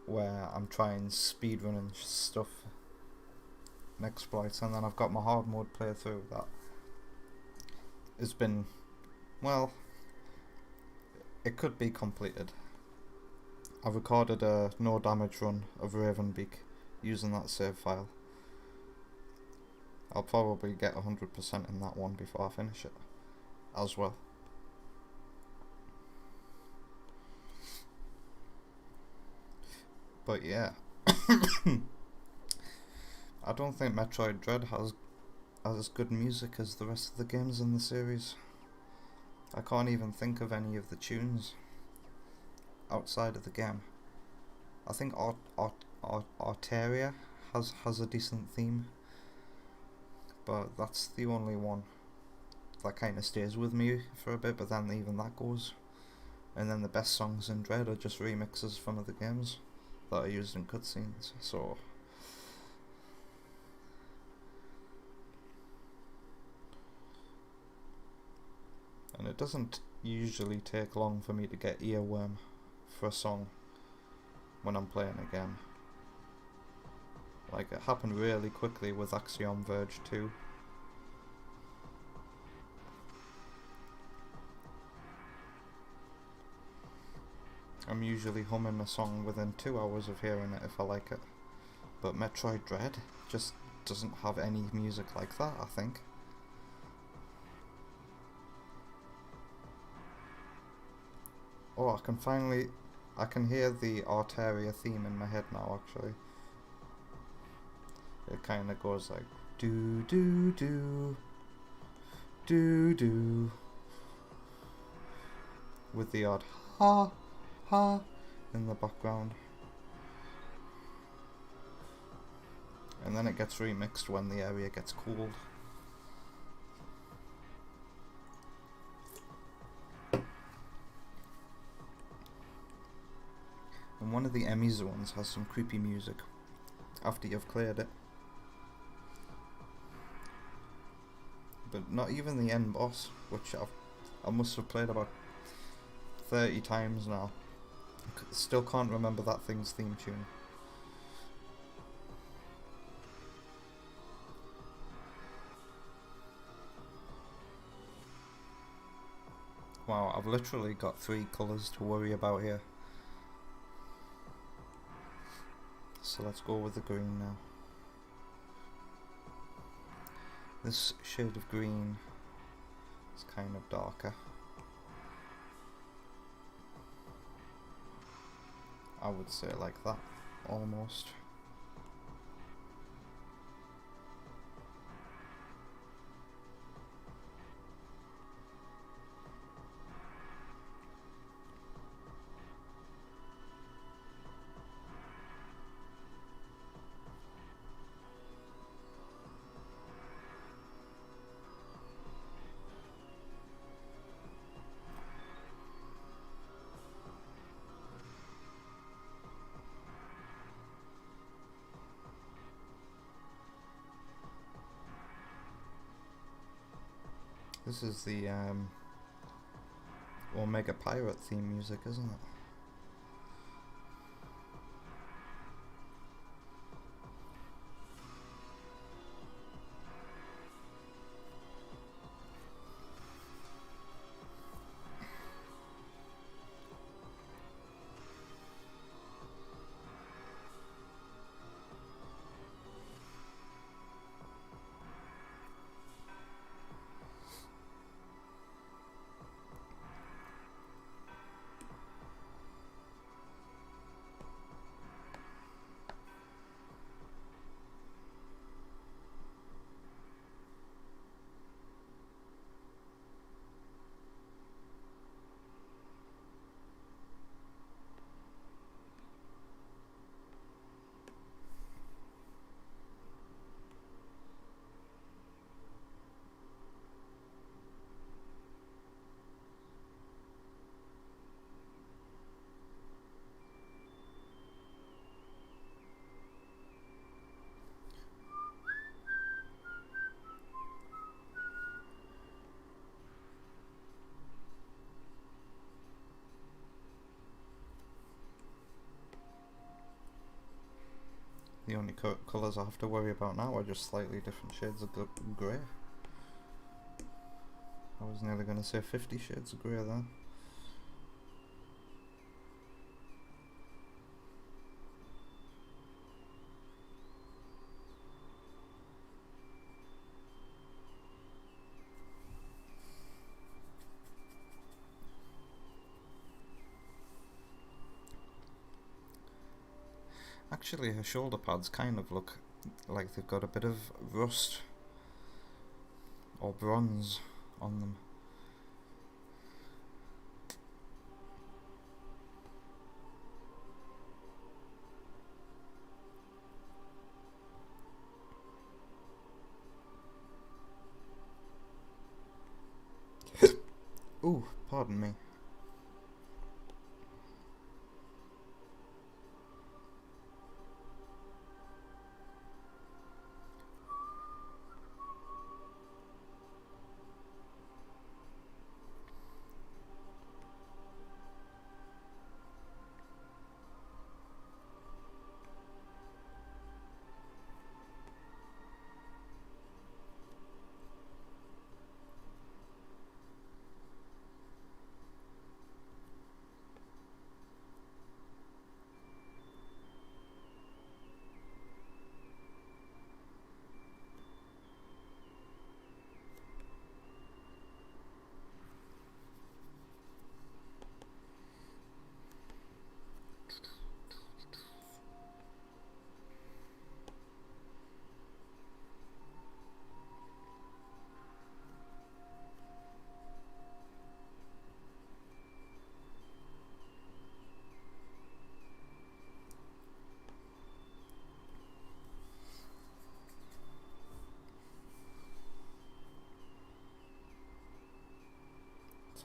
where I'm trying speedrunning stuff and exploits, and then I've got my hard mode playthrough that has been, well, it could be completed. I recorded a no damage run of Ravenbeak using that save file. I'll probably get 100% in that one before I finish it as well. But yeah, I don't think Metroid Dread has as good music as the rest of the games in the series. I can't even think of any of the tunes outside of the game. I think Arteria has a decent theme, but that's the only one that kind of stays with me for a bit, but then even that goes. And then the best songs in Dread are just remixes from other games that are used in cutscenes, so... And it doesn't usually take long for me to get earworm for a song when I'm playing a game. Like, it happened really quickly with Axiom Verge 2. I'm usually humming a song within 2 hours of hearing it if I like it. But Metroid Dread just doesn't have any music like that, I think. Oh, I can hear the Arteria theme in my head now, actually. It kind of goes like do do do do do, with the odd ha ha in the background. And then it gets remixed when the area gets cooled. And one of the Emmy zones has some creepy music after you've cleared it. But not even the end boss, which I must have played about 30 times now. Still can't remember that thing's theme tune. Wow, I've literally got 3 colours to worry about here. So let's go with the green now. This shade of green is kind of darker. I would say like that, almost. This is the Omega Pirate theme music, isn't it? The only colours I have to worry about now are just slightly different shades of grey. I was nearly going to say 50 shades of grey there. Actually, her shoulder pads kind of look like they've got a bit of rust or bronze on them. Ooh, pardon me.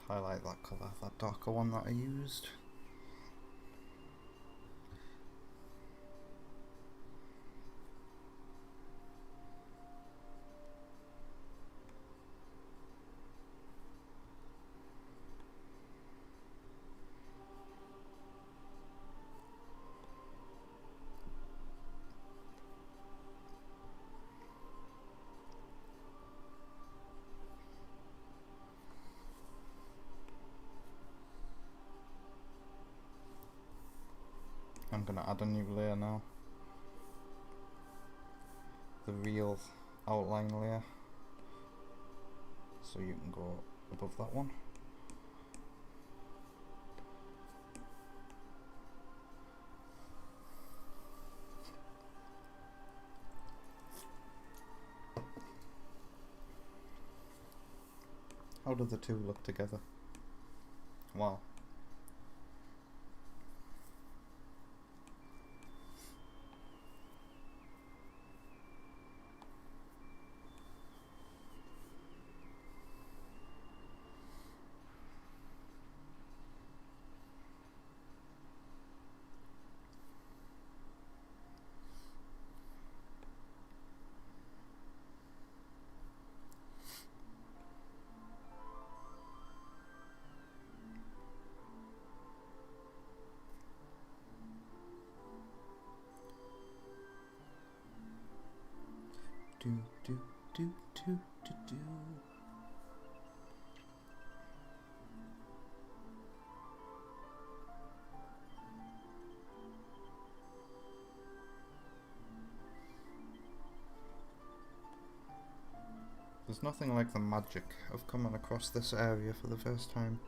Highlight that colour, that darker one that I used. I'm gonna add a new layer now. The real outline layer. So you can go above that one. How do the two look together? Wow. Do do do do do do. There's nothing like the magic of coming across this area for the first time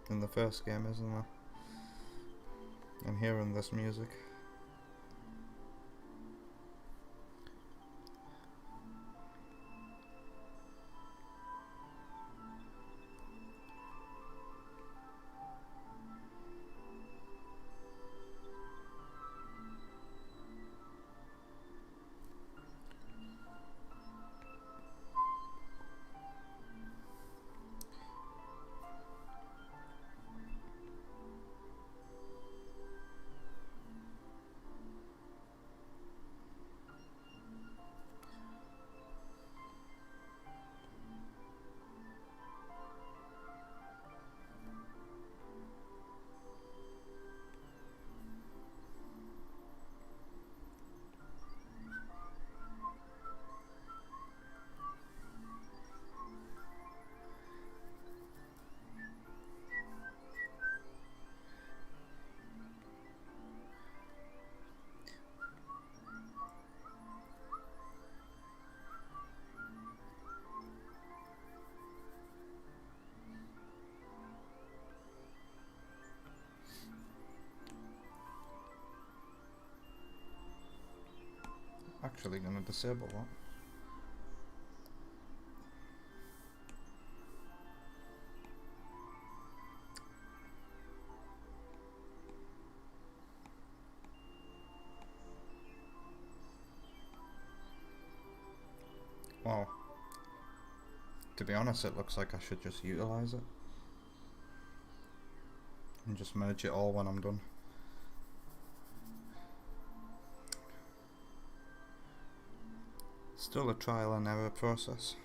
in the first game, isn't there? And hearing this music. actually going to disable that. Wow. To be honest, it looks like I should just utilize it and just merge it all when I'm done. Still a trial and error process.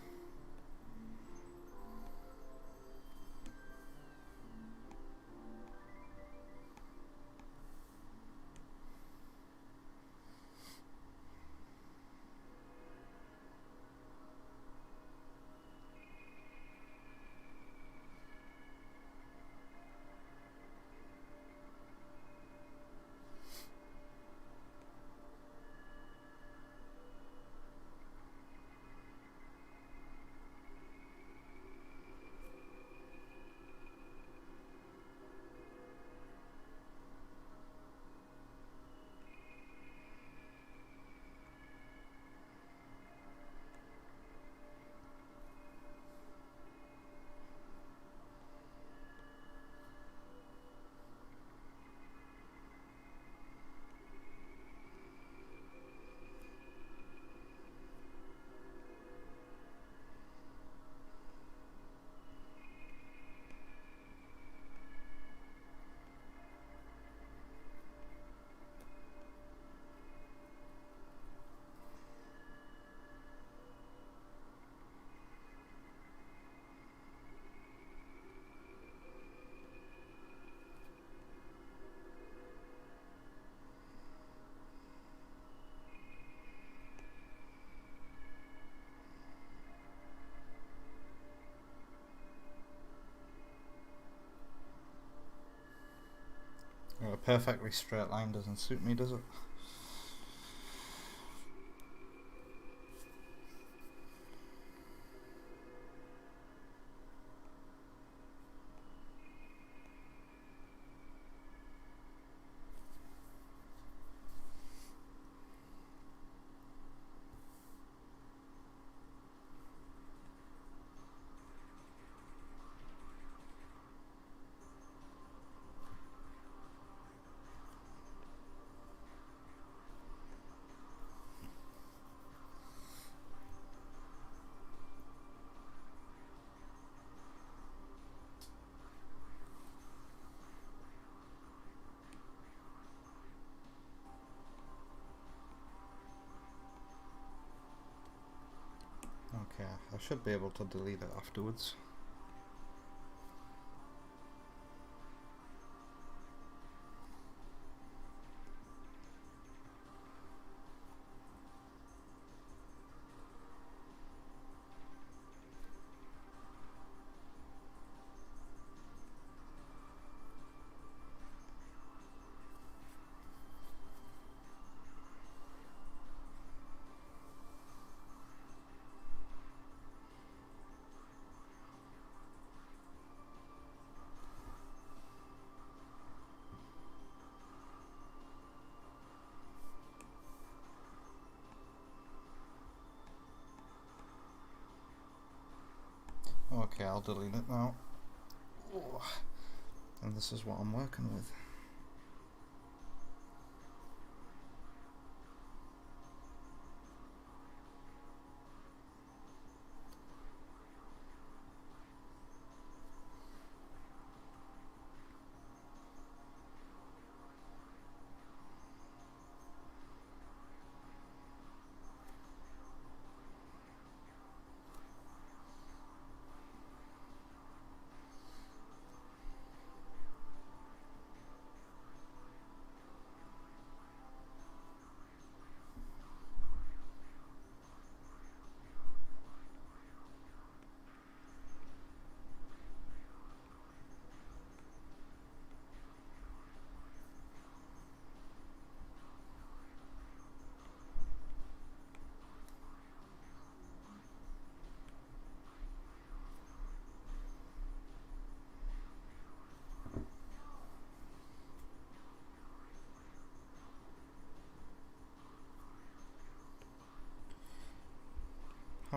A perfectly straight line doesn't suit me, does it? Okay, I should be able to delete it afterwards. Okay, I'll delete it now. And this is what I'm working with.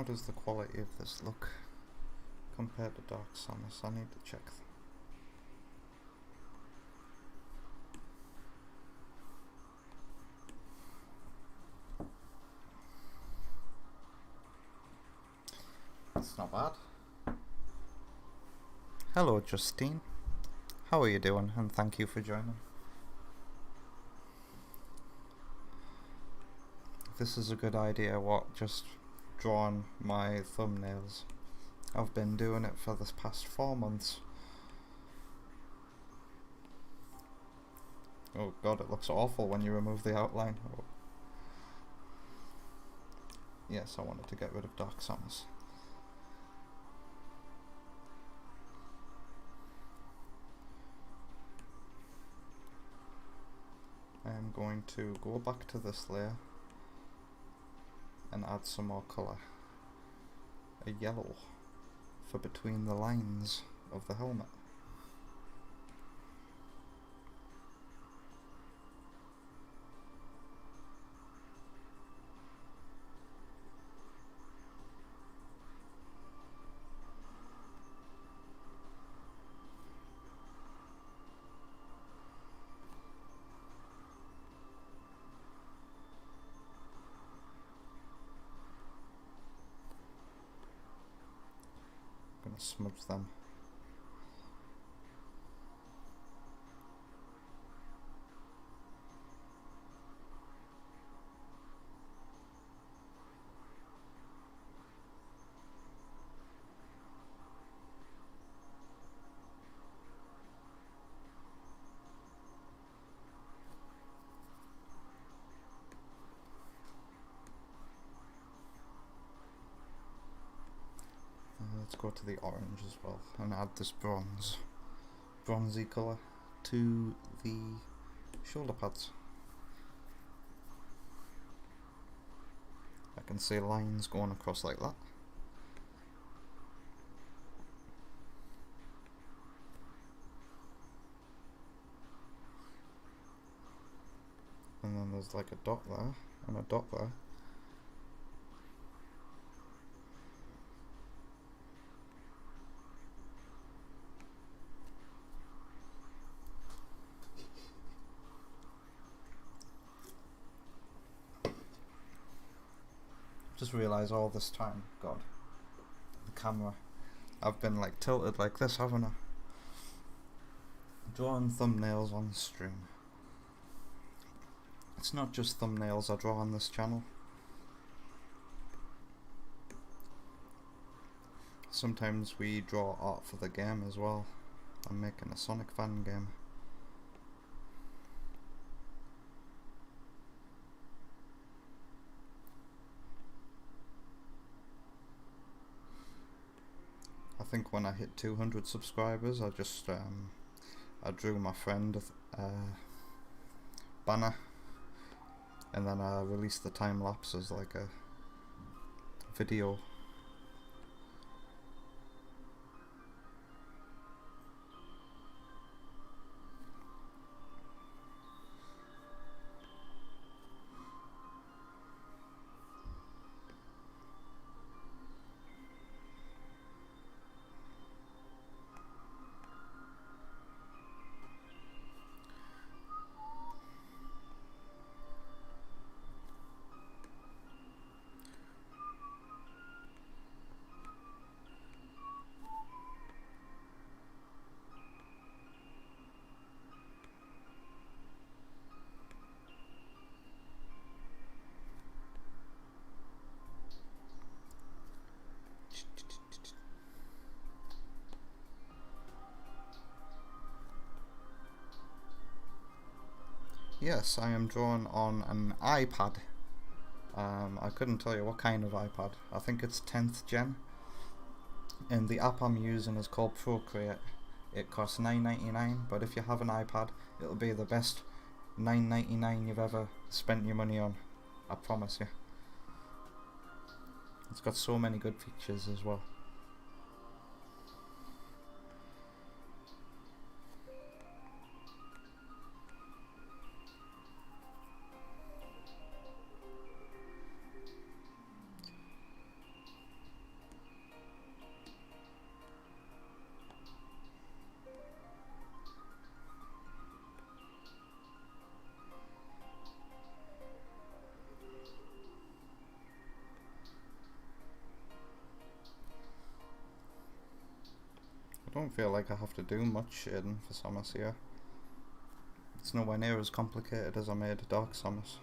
How does the quality of this look compared to Dark Samus? I need to check. It's not bad. Hello Justine, how are you doing, and thank you for joining. This is a good idea, what, just drawing my thumbnails. I've been doing it for this past 4 months. Oh god, it looks awful when you remove the outline. Oh. Yes, I wanted to get rid of Dark Samus. I'm going to go back to this layer and add some more colour. A yellow for between the lines of the helmet. Smudge them. Let's go to the orange as well and add this bronzy colour to the shoulder pads. I can see lines going across like that. And then there's like a dot there and a dot there. Just realised all this time, God, the camera, I've been like tilted like this, haven't I? Drawing thumbnails on stream. It's not just thumbnails I draw on this channel. Sometimes we draw art for the game as well. I'm making a Sonic fan game. I think when I hit 200 subscribers, I just I drew my friend banner, and then I released the time lapse as like a video. Yes, I am drawn on an iPad. I couldn't tell you what kind of iPad. I think it's 10th gen. And the app I'm using is called Procreate. It costs $9.99, but if you have an iPad, it'll be the best $9.99 you've ever spent your money on. I promise you. It's got so many good features as well. don't feel like I have to do much shading for Samus here. It's nowhere near as complicated as I made Dark Samus.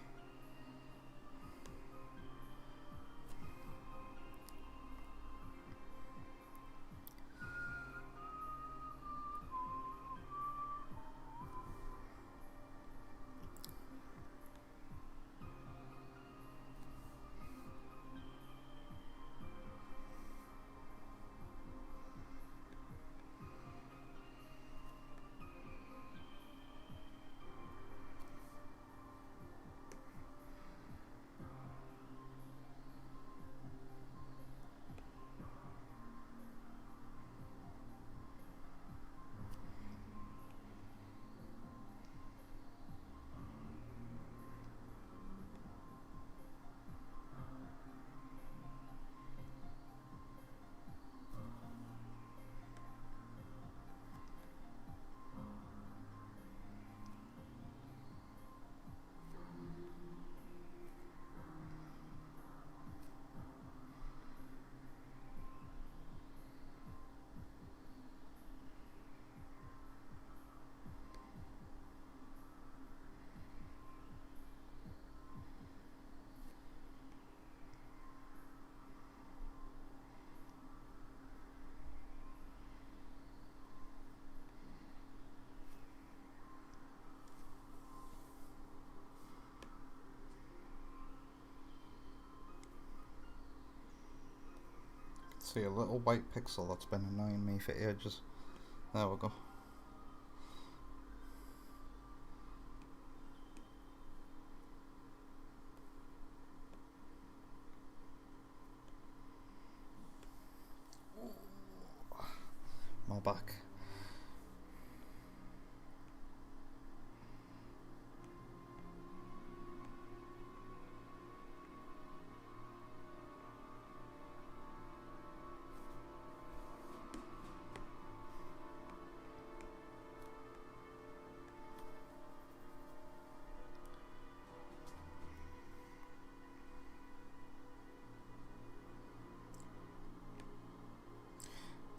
See a little white pixel that's been annoying me for ages. There we go. My back.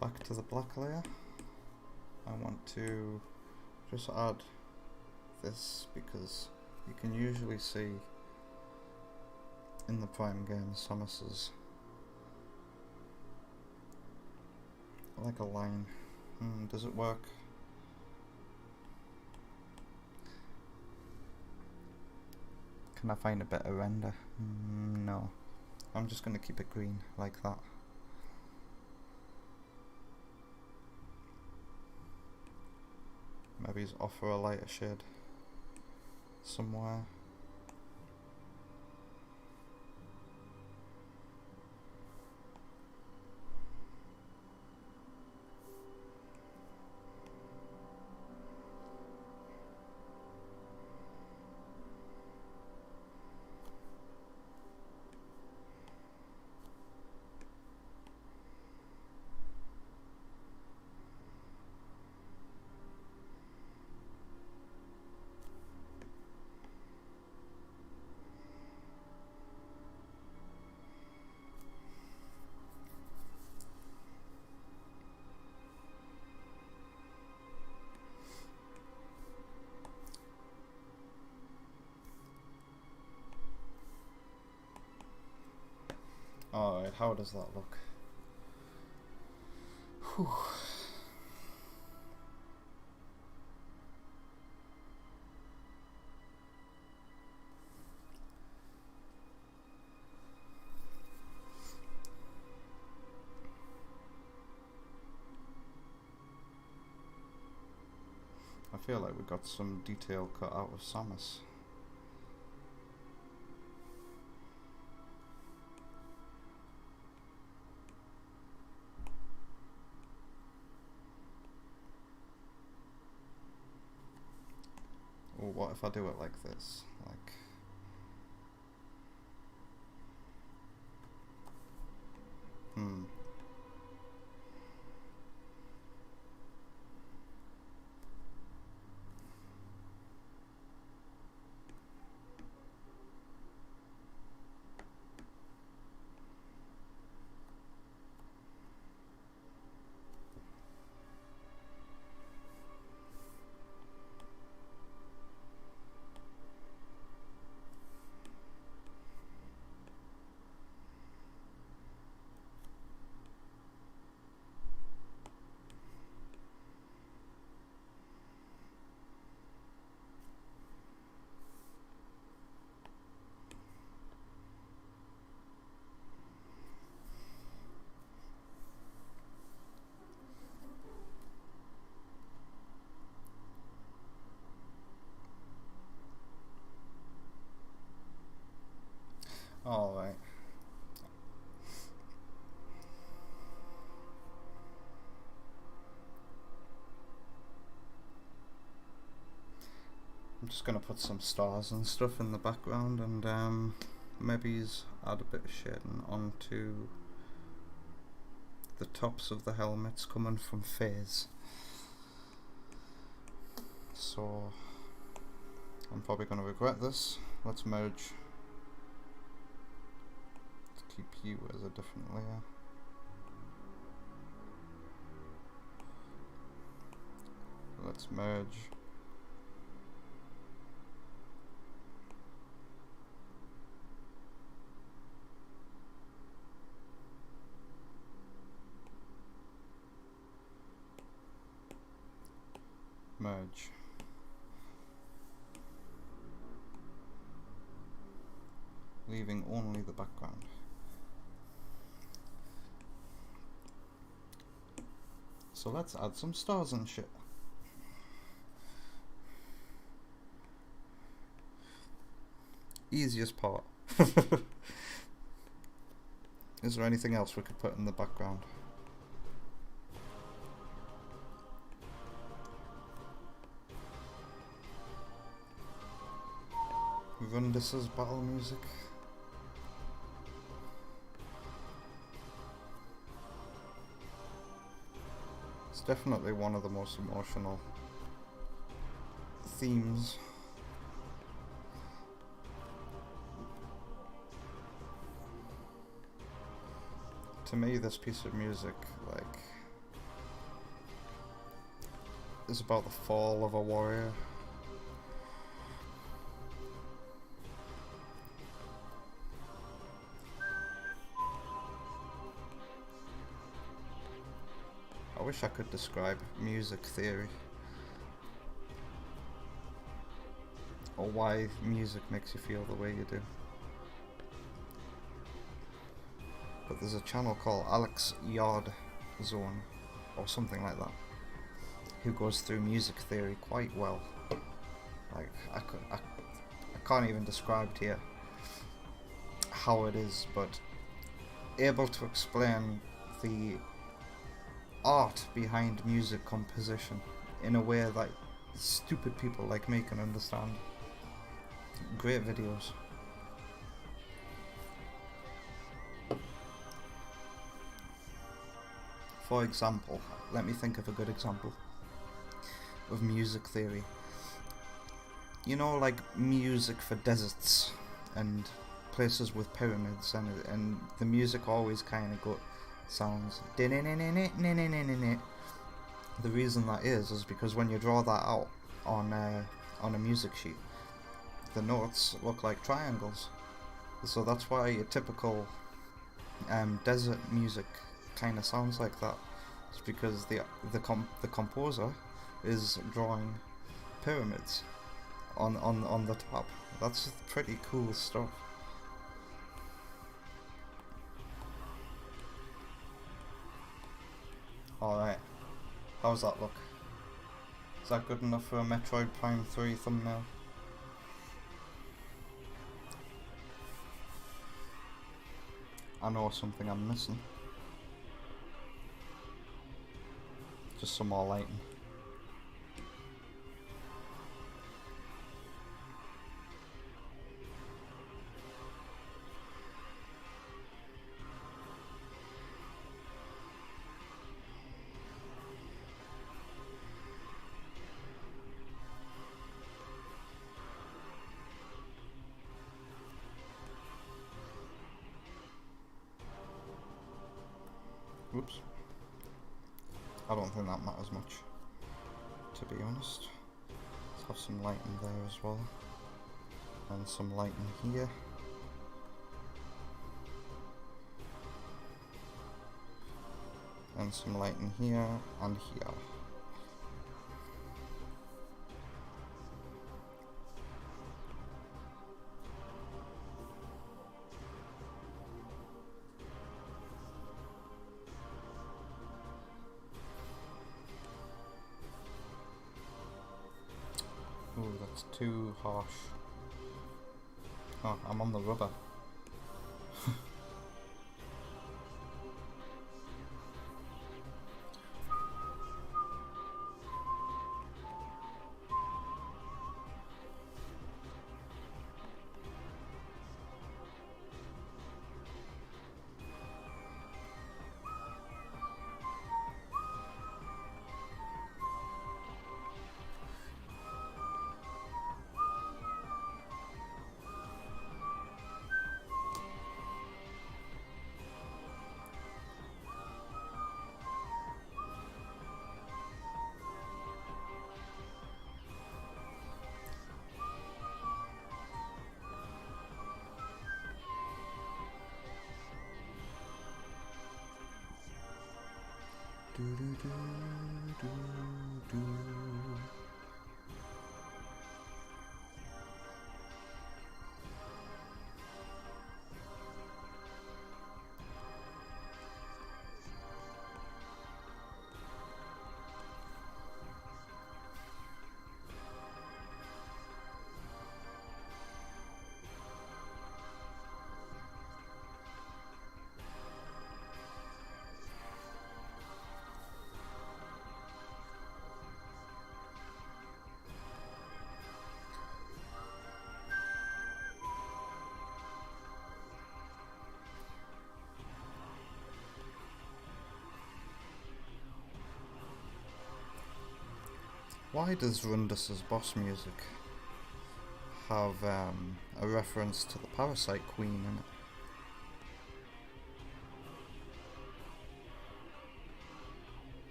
Back to the black layer. I want to just add this because you can usually see in the Prime games Samus's like a line. Does it work? Can I find a better render? No. I'm just going to keep it green like that. Maybe offer a lighter shade somewhere. Alright, how does that look? Whew. I feel like we got some detail cut out of Samus. Or what if I do it like this? Like, I'm just gonna put some stars and stuff in the background, and maybe add a bit of shading onto the tops of the helmets coming from phase. So I'm probably gonna regret this. Let's merge. Let's keep you as a different layer. Let's merge. Merge. Leaving only the background. So let's add some stars and shit. Easiest part. Is there anything else we could put in the background? Run this as battle music. It's definitely one of the most emotional themes. To me, this piece of music, like, is about the fall of a warrior. I wish I could describe music theory, or why music makes you feel the way you do. But there's a channel called Alex Yard Zone, or something like that, who goes through music theory quite well. Like, I can't even describe to you how it is, but able to explain the art behind music composition in a way that stupid people like me can understand. Great videos. For example, let me think of a good example of music theory. You know, like music for deserts and places with pyramids, and the music always kind of sounds. The reason that is because when you draw that out on a music sheet, the notes look like triangles. So that's why your typical desert music kind of sounds like that. It's because the composer is drawing pyramids on the top. That's pretty cool stuff. Alright, how's that look? Is that good enough for a Metroid Prime 3 thumbnail? I know something I'm missing. Just some more lighting. Oops. I don't think that matters much, to be honest. Let's have some lighting there as well. And some lighting here. And some lighting here and here. Ooh, that's too harsh. Oh, I'm on the rubber. Why does Rundus's boss music have a reference to the Parasite Queen in it?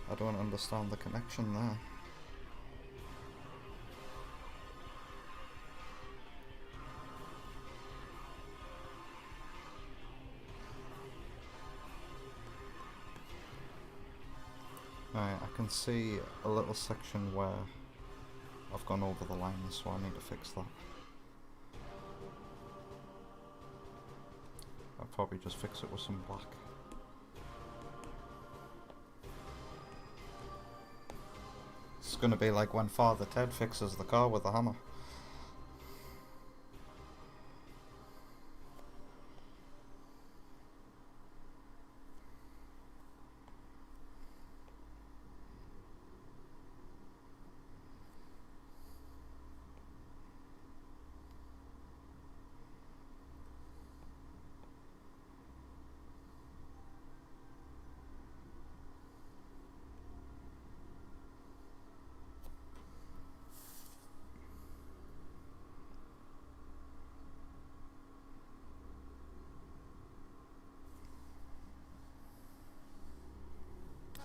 I don't understand the connection there. Right, I can see a little section where I've gone over the line, so I need to fix that. I'll probably just fix it with some black. It's gonna be like when Father Ted fixes the car with a hammer.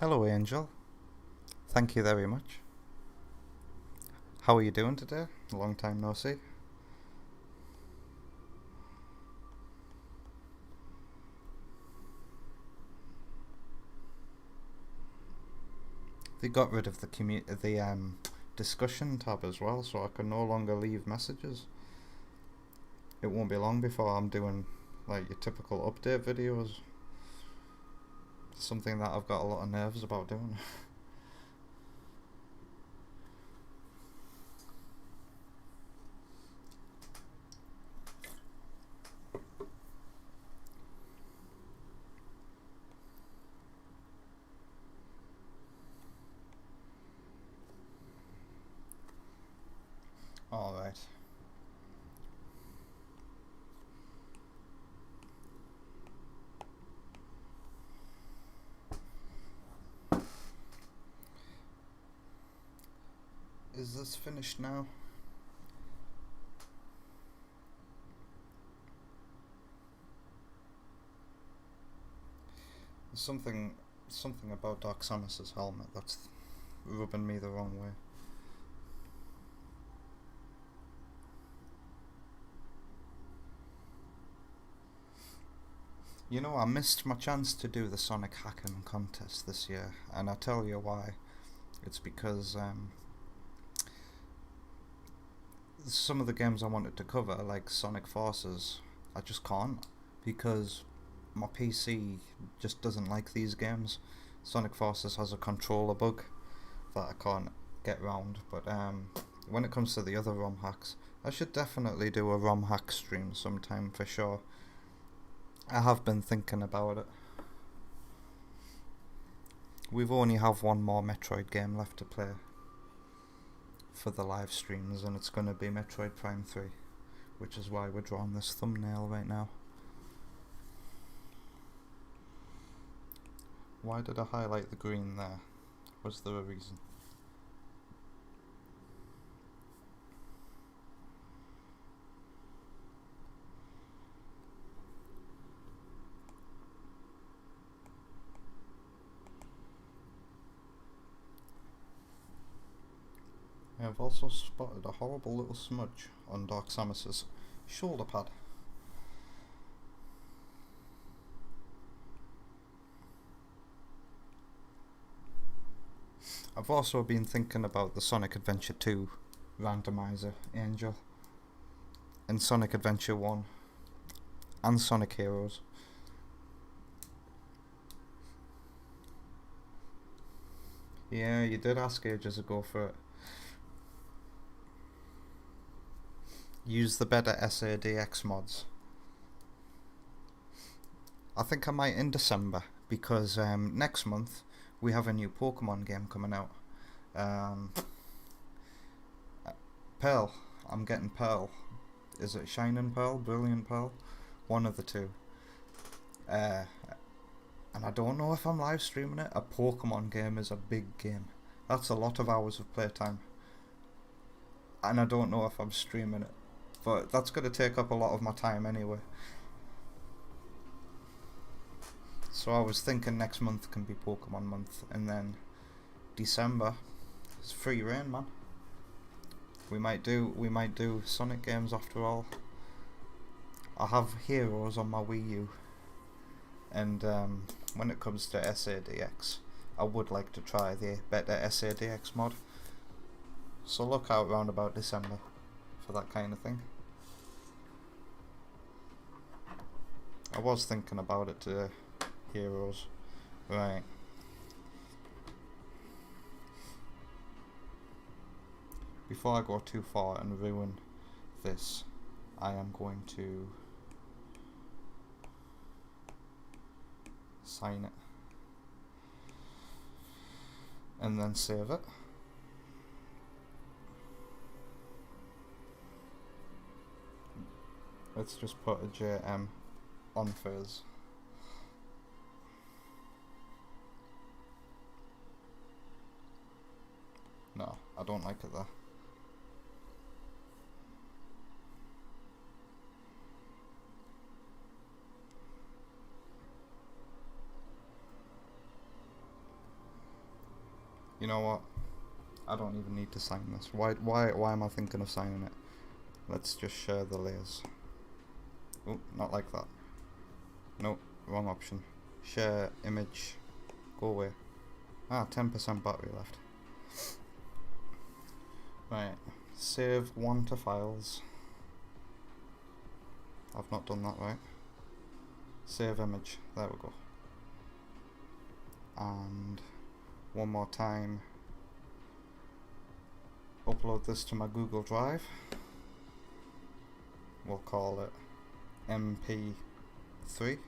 Hello Angel, thank you very much. How are you doing today? Long time no see. They got rid of the discussion tab as well, so I can no longer leave messages. It won't be long before I'm doing like your typical update videos. Something that I've got a lot of nerves about doing. All right. Is this finished now? There's something about Dark Samus's helmet that's rubbing me the wrong way. You know, I missed my chance to do the Sonic hacking contest this year, and I'll tell you why. It's because some of the games I wanted to cover, like Sonic Forces, I just can't, because my PC just doesn't like these games. Sonic Forces has a controller bug that I can't get round, but when it comes to the other ROM hacks, I should definitely do a ROM hack stream sometime for sure. I have been thinking about it. We've only have one more Metroid game left to play for the live streams, and it's going to be Metroid Prime 3, which is why we're drawing this thumbnail right now. Why did I highlight the green there? Was there a reason? I have also spotted a horrible little smudge on Dark Samus's shoulder pad. I've also been thinking about the Sonic Adventure 2 randomizer, Angel, and Sonic Adventure 1, and Sonic Heroes. Yeah, you did ask ages ago for it. Use the better SADX mods. I think I might in December, because next month we have a new Pokemon game coming out. Pearl. I'm getting Pearl. Is it Shining Pearl? Brilliant Pearl? One of the two. And I don't know if I'm live streaming it. A Pokemon game is a big game. That's a lot of hours of playtime. And I don't know if I'm streaming it. But that's going to take up a lot of my time anyway. So I was thinking next month can be Pokemon month, and then December is free reign, man. We might do Sonic games after all. I have Heroes on my Wii U, and when it comes to SADX, I would like to try the better SADX mod. So look out round about December for that kind of thing. I was thinking about it today. Heroes. Right. Before I go too far and ruin this, I am going to sign it and then save it. Let's just put a JM on fizz. No, I don't like it there. You know what? I don't even need to sign this. Why am I thinking of signing it? Let's just share the layers. Oh, not like that. Nope, wrong option. Share image. Go away. 10% battery left. Right, save 1 to files. I've not done that right. Save image, there we go. And one more time, upload this to my Google Drive. We'll call it MP3.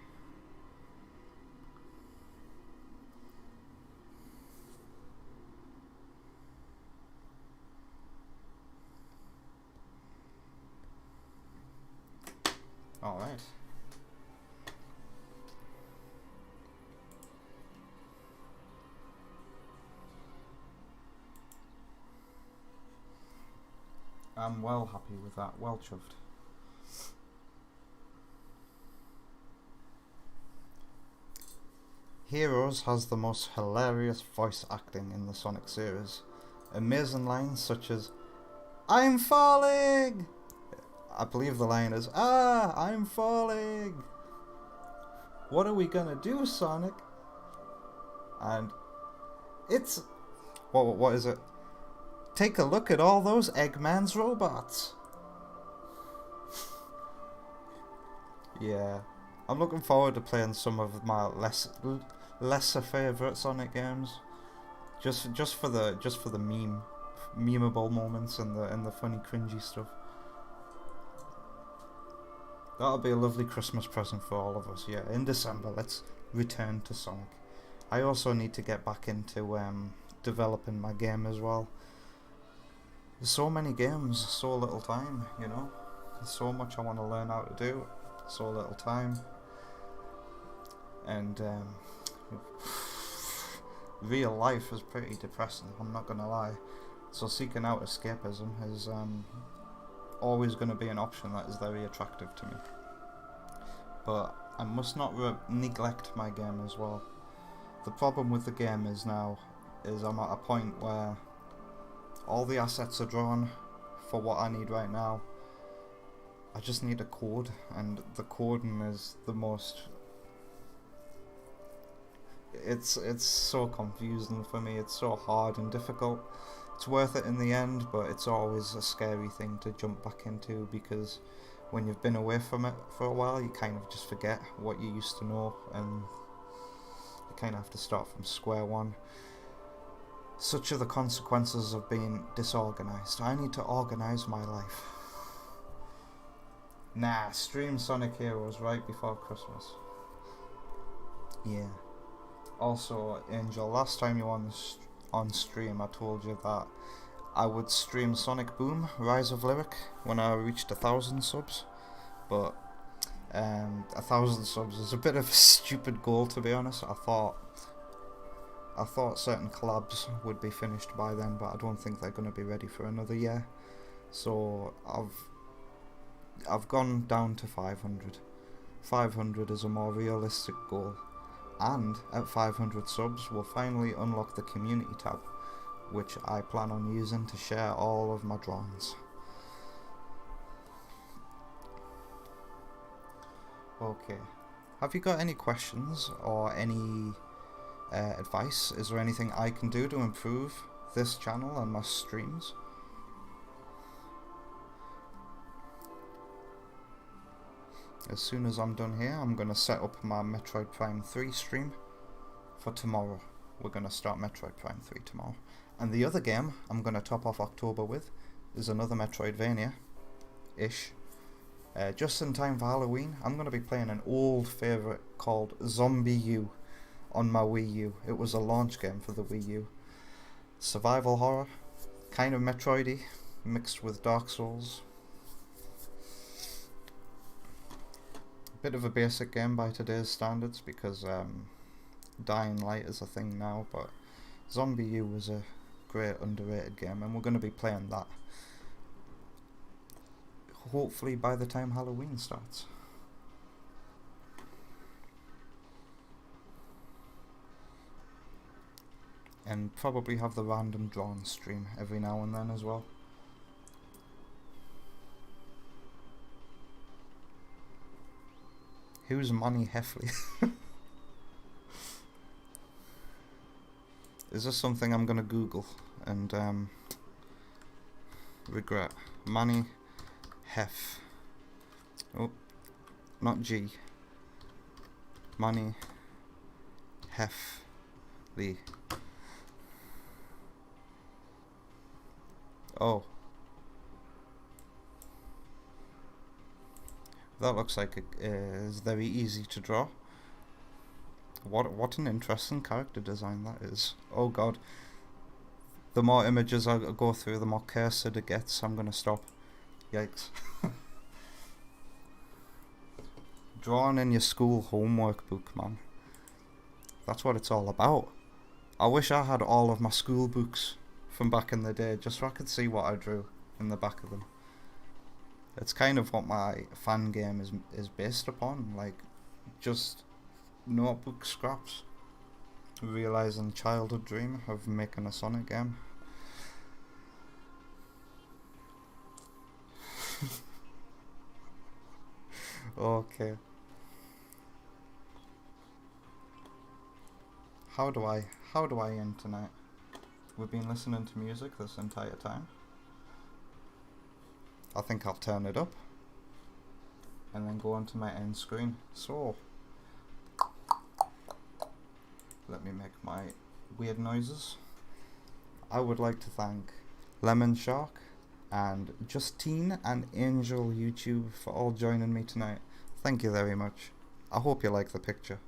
Alright. I'm well happy with that, well chuffed. Heroes has the most hilarious voice acting in the Sonic series. Amazing lines such as, "I'm falling!" I believe the line is, I'm falling! What are we gonna do, Sonic? And it's... What is it? Take a look at all those Eggman's robots! Yeah. I'm looking forward to playing some of my lesser favourite Sonic games. Just for the memeable moments and the funny cringy stuff. That'll be a lovely Christmas present for all of us. Yeah, in December, let's return to Sonic. I also need to get back into developing my game as well. There's so many games, so little time, you know. There's so much I want to learn how to do, so little time. And real life is pretty depressing, I'm not gonna lie. So seeking out escapism is always going to be an option that is very attractive to me. But I must not neglect my game as well. The problem with the game is I'm at a point where all the assets are drawn for what I need right now. I just need a code, and the coding is the most it's so confusing for me. It's so hard and difficult. It's worth it in the end, but it's always a scary thing to jump back into, because when you've been away from it for a while, you kind of just forget what you used to know, and you kind of have to start from square one. Such are the consequences of being disorganized. I need to organize my life. Nah, stream Sonic Heroes right before Christmas. Yeah. Also, Angel, last time you were on stream, I told you that I would stream Sonic Boom, Rise of Lyric, when I reached 1,000 subs. But 1,000 subs is a bit of a stupid goal, to be honest. I thought certain collabs would be finished by then, but I don't think they're going to be ready for another year. So I've gone down to 500. 500 is a more realistic goal. And at 500 subs, we'll finally unlock the community tab, which I plan on using to share all of my drawings. Okay, have you got any questions or any advice? Is there anything I can do to improve this channel and my streams? As soon as I'm done here, I'm going to set up my Metroid Prime 3 stream for tomorrow. We're going to start Metroid Prime 3 tomorrow. And the other game I'm going to top off October with is another Metroidvania-ish. Just in time for Halloween, I'm going to be playing an old favourite called Zombie U on my Wii U. It was a launch game for the Wii U. Survival horror, kind of Metroidy, mixed with Dark Souls. Bit of a basic game by today's standards, because Dying Light is a thing now, but Zombie U was a great underrated game, and we're going to be playing that hopefully by the time Halloween starts. And probably have the random drawn stream every now and then as well. Who's Manny Heffley? Is this something I'm gonna Google and regret? Manny Heff. Oh, not G. Manny Heffley. Oh. That looks like it is very easy to draw. What an interesting character design that is. Oh god. The more images I go through, the more cursed it gets. I'm gonna stop. Yikes. Drawing in your school homework book, man. That's what it's all about. I wish I had all of my school books from back in the day, just so I could see what I drew in the back of them. It's kind of what my fan game is based upon, like just notebook scraps, realising childhood dream of making a Sonic game. Okay. How do I end tonight? We've been listening to music this entire time. I think I'll turn it up and then go onto my end screen. So let me make my weird noises. I would like to thank Lemon Shark and Justine and Angel YouTube for all joining me tonight. Thank you very much. I hope you like the picture.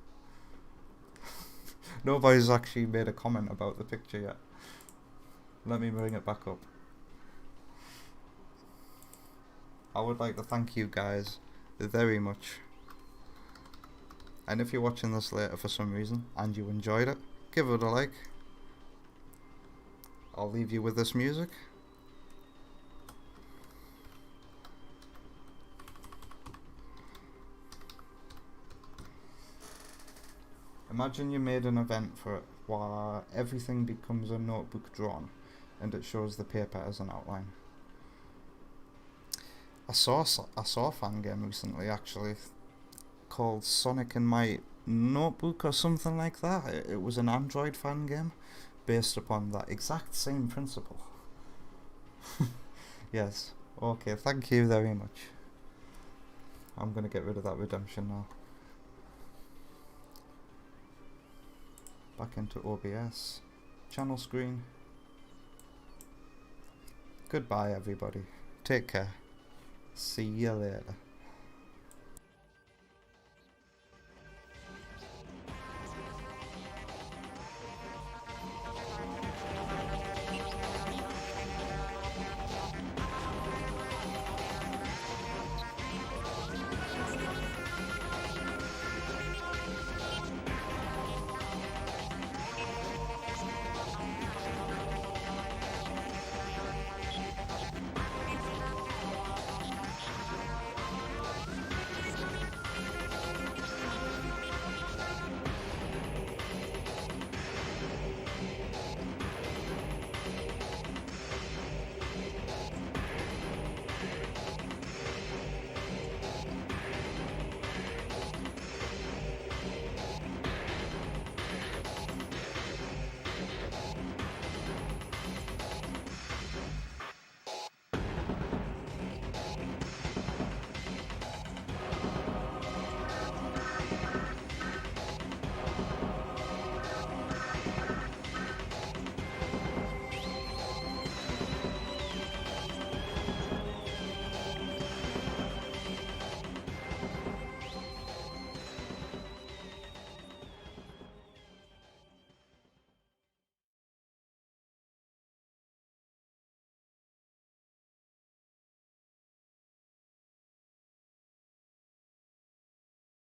Nobody's actually made a comment about the picture yet. Let me bring it back up. I would like to thank you guys very much. And if you're watching this later for some reason and you enjoyed it, give it a like. I'll leave you with this music. Imagine you made an event for it where everything becomes a notebook drawn and it shows the paper as an outline. I saw a fan game recently actually called Sonic and My Notebook or something like that. It was an Android fan game based upon that exact same principle. Yes. Okay, thank you very much. I'm gonna get rid of that redemption now. Back into OBS. Channel screen. Goodbye everybody. Take care. See you later.